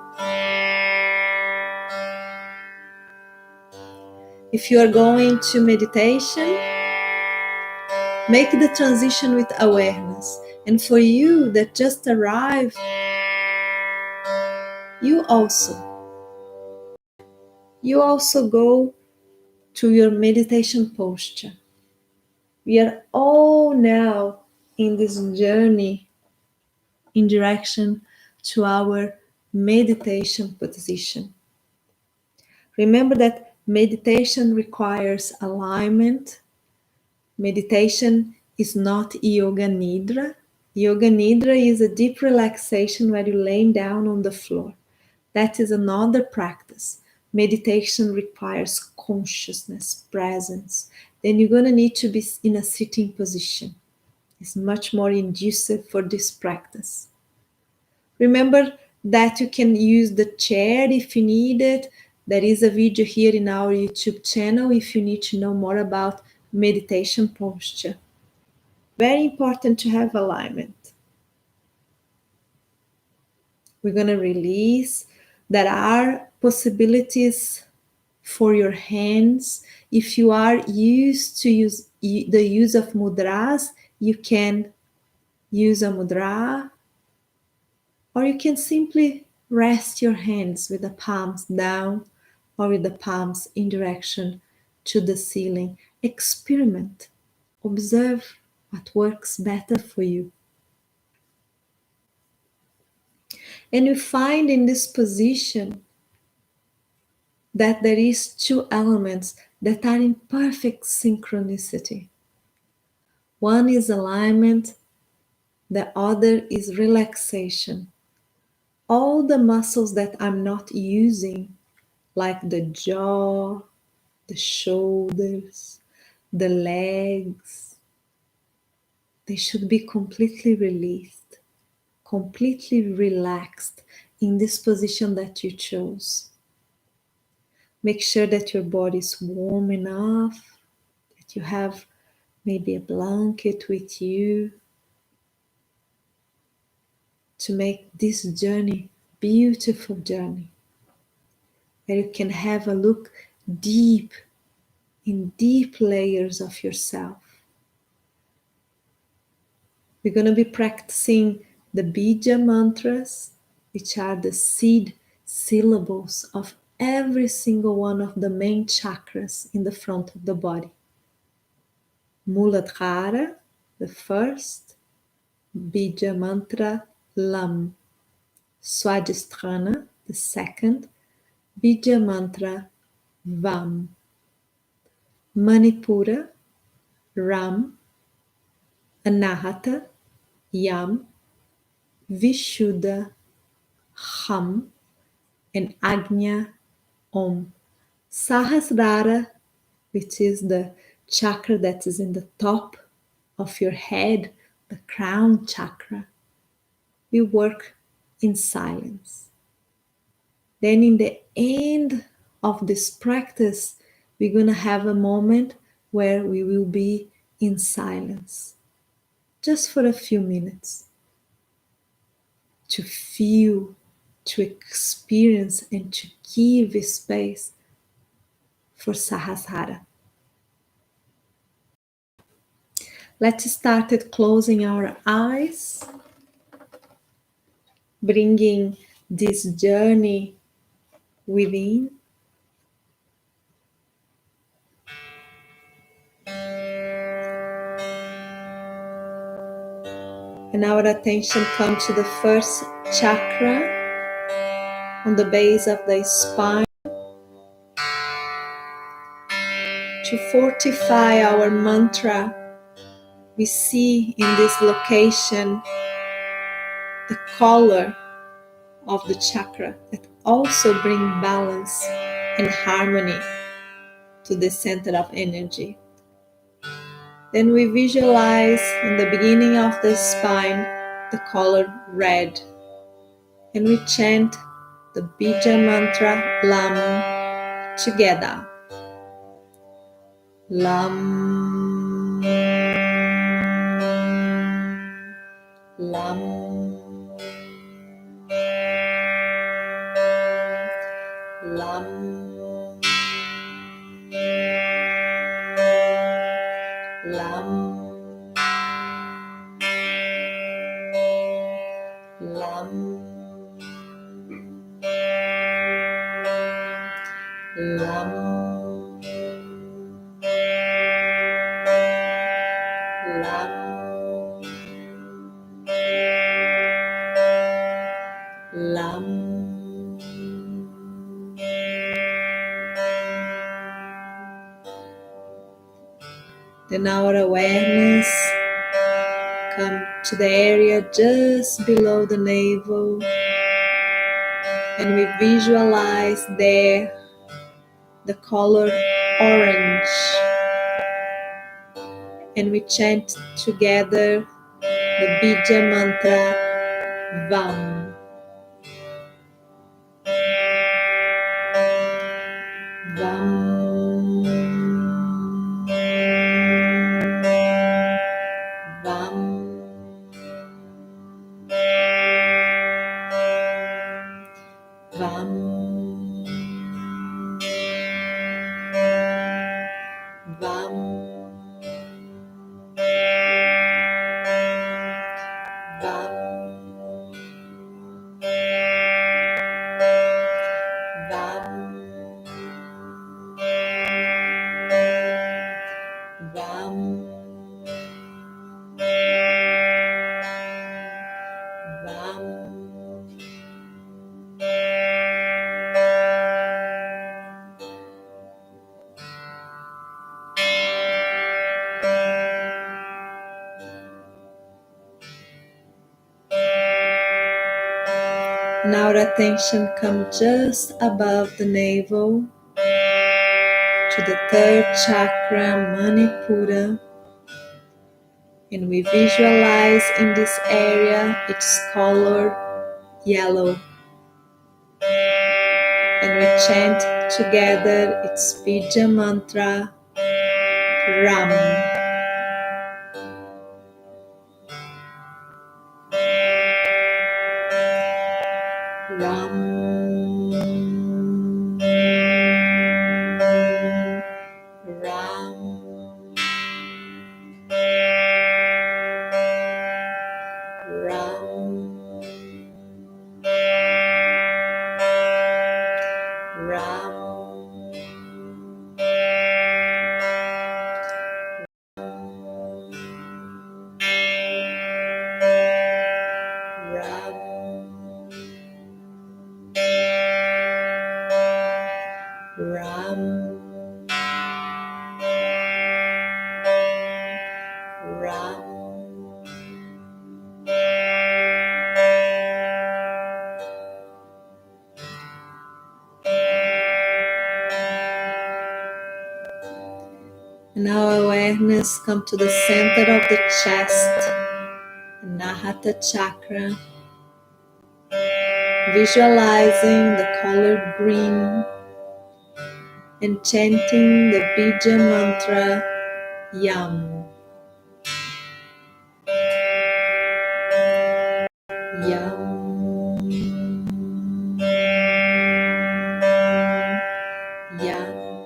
If you are going to meditation, make the transition with awareness. And for you that just arrived, you also go to your meditation posture. We are all now in this journey in direction to our meditation position. Remember that meditation requires alignment. Meditation is not yoga nidra. Yoga nidra is a deep relaxation where you're laying down on the floor. That is another practice. Meditation requires consciousness, presence. Then you're going to need to be in a sitting position. It's much more conducive for this practice. Remember that you can use the chair if you need it. There is a video here in our YouTube channel if you need to know more about meditation posture. Very important to have alignment. We're going to release. There are possibilities for your hands. If you are used to use the use of mudras, you can use a mudra, or you can simply rest your hands with the palms down or with the palms in direction to the ceiling. Experiment. Observe what works better for you. And you find in this position that there is two elements that are in perfect synchronicity. One is alignment, the other is relaxation. All the muscles that I'm not using, like the jaw, the shoulders, the legs, they should be completely released, completely relaxed in this position that you chose. Make sure that your body is warm enough, that you have maybe a blanket with you to make this journey a beautiful journey, where you can have a look deep in deep layers of yourself. We're going to be practicing the Bija mantras, which are the seed syllables of every single one of the main chakras in the front of the body. Muladhara, the first, Bija mantra Lam. Swadhisthana, the second, Bija mantra Vam. Manipura, Ram. Anahata, Yam. Vishuddha, Ham. And Agnya, Om. Sahasrara, which is the chakra that is in the top of your head, the crown chakra, we work in silence. Then in the end of this practice, we're going to have a moment where we will be in silence, just for a few minutes, to feel, to experience, and to give space for Sahasrara. Let's start at closing our eyes, bringing this journey within. And our attention comes to the first chakra on the base of the spine. To fortify our mantra, we see in this location the color of the chakra that also bring balance and harmony to the center of energy. Then we visualize in the beginning of the spine the color red, and we chant the Bija mantra Lam together. Lam, Lam, Lam, Lam, Lam, Lam. Lam. Then our awareness come to the area just below the navel, and we visualize there the color orange, and we chant together the Bija mantra Vam. Vam, Vam, Vam, Vam, Vam, Now our attention comes just above the navel to the third chakra, Manipura, and we visualize in this area its color yellow, and we chant together its Bija mantra Ram. Ram, Ram, And now awareness come to the center of the chest, Anahata chakra, visualizing the color green and chanting the Bija mantra Yam. Yam. Yam.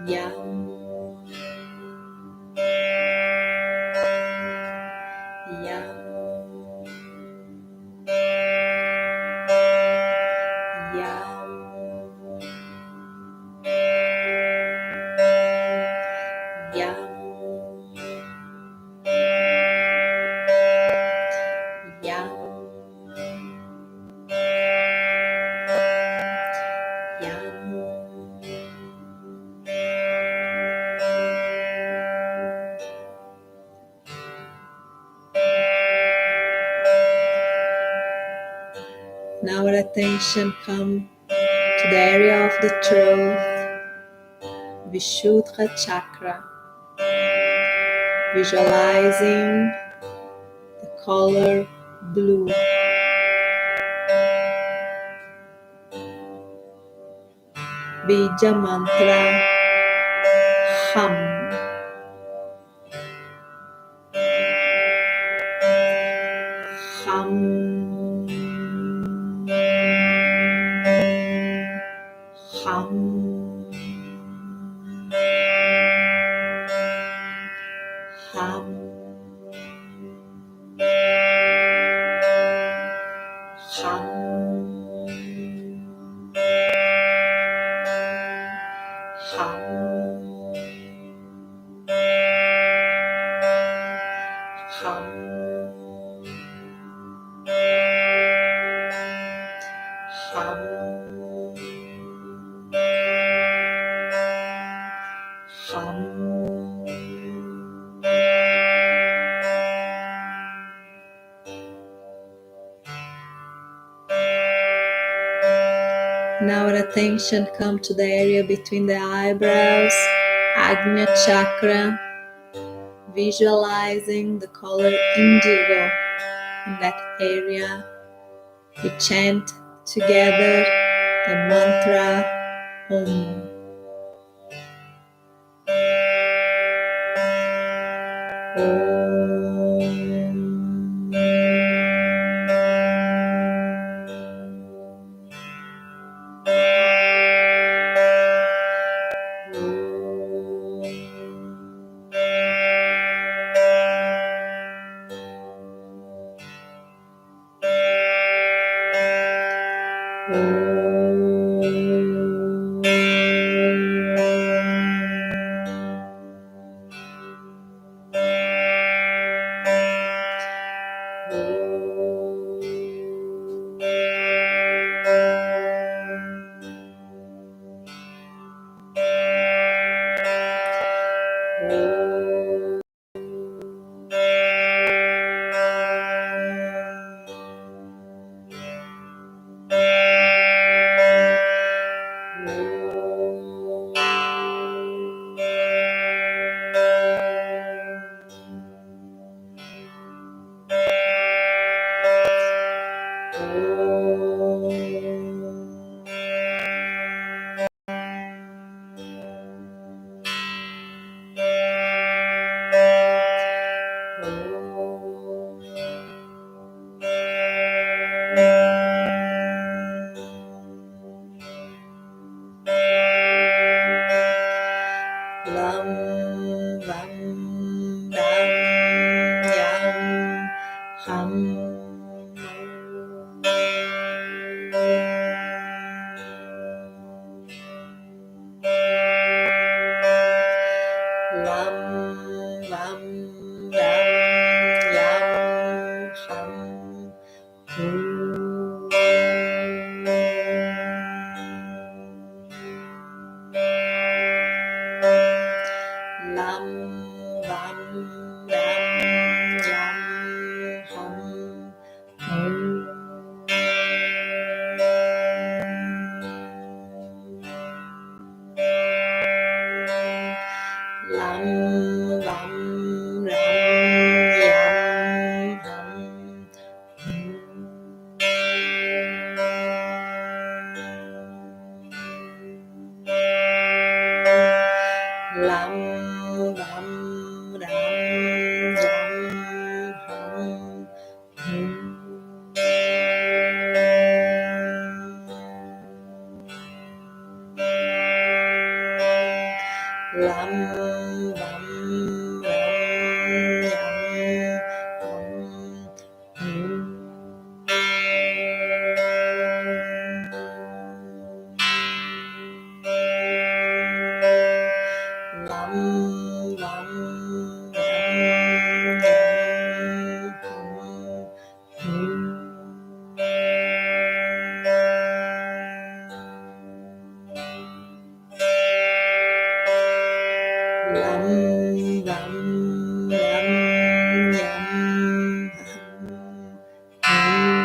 Yam. Yam. Yam. Yam. Now our attention come to the area of the throat, Vishuddha chakra, visualizing the color blue. Bija mantra Hum. Hum. Hum. Hum. Hum. Hum. Hum. Hum. Hum. Now our attention come to the area between the eyebrows, Agnya chakra, visualizing the color indigo in that area. We chant together the mantra Om. yam, hum,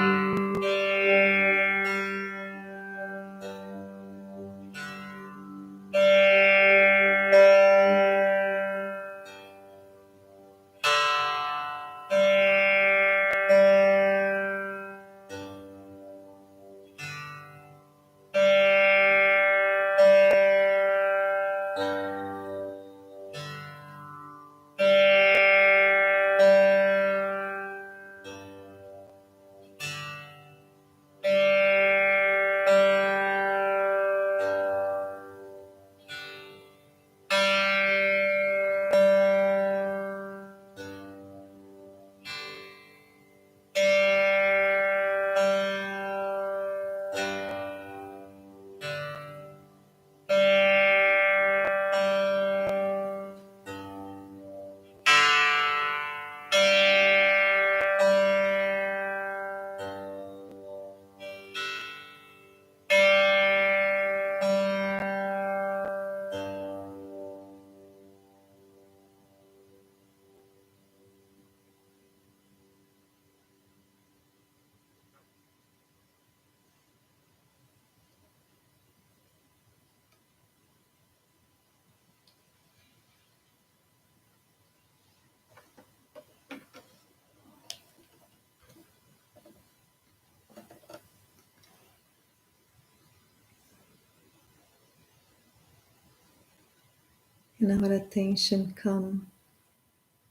and our attention come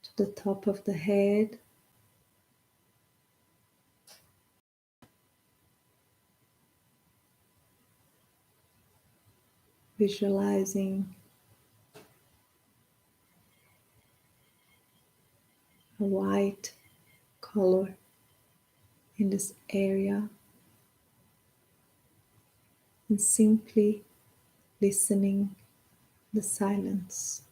to the top of the head, visualizing a white color in this area, and simply listening the silence.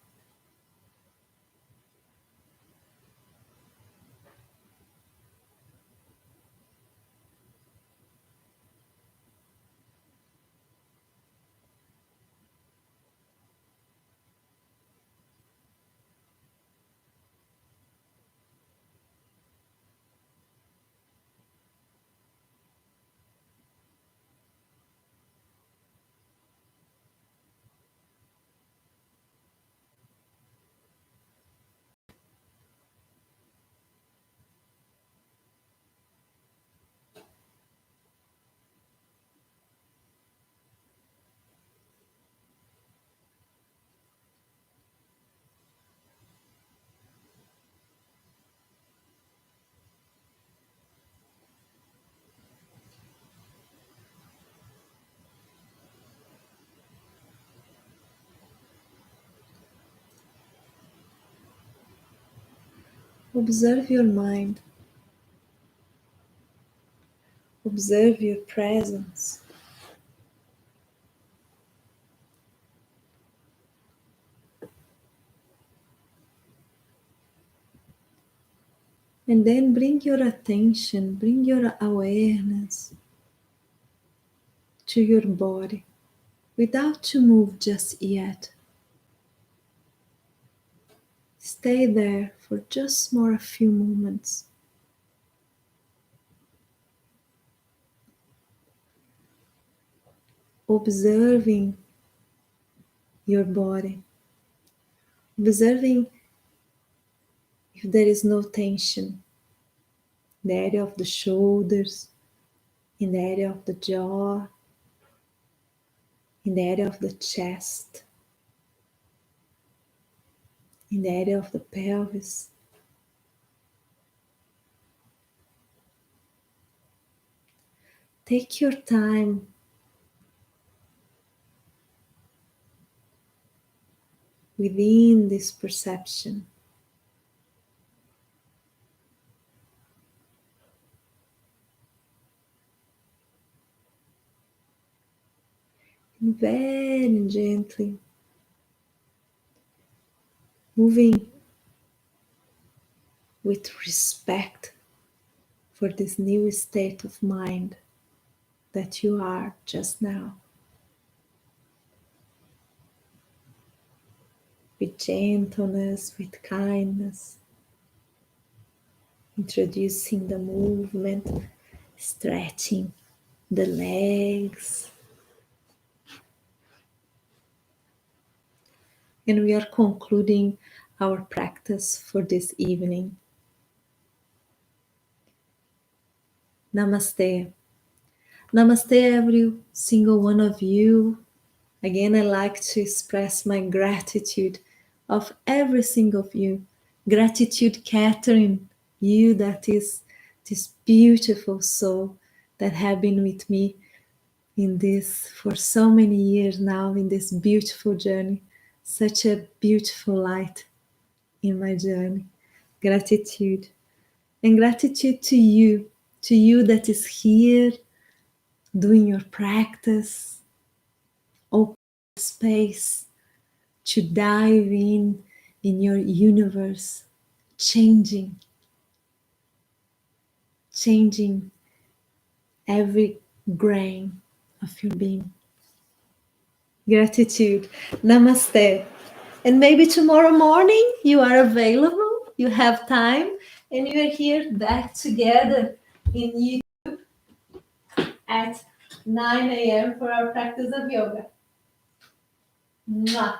Observe your mind, observe your presence. And then bring your attention, bring your awareness to your body without to move just yet. Stay there for just more a few moments. Observing your body, observing if there is no tension in the area of the shoulders, in the area of the jaw, in the area of the chest, in the area of the pelvis. Take your time within this perception. And very gently moving with respect for this new state of mind that you are just now. With gentleness, with kindness. introducing the movement, stretching the legs. And we are concluding our practice for this evening. Namaste. Namaste, every single one of you. Again, I like to express my gratitude of every single of you. Gratitude, Catherine, you that is this beautiful soul that have been with me in this for so many years now, in this beautiful journey. Such a beautiful light in my journey. Gratitude. And gratitude to you that is here doing your practice, open space to dive in your universe, changing every grain of your being. Gratitude. Namaste. And maybe tomorrow morning you are available, you have time, and you are here back together in YouTube at 9 a.m. for our practice of yoga. Mwah.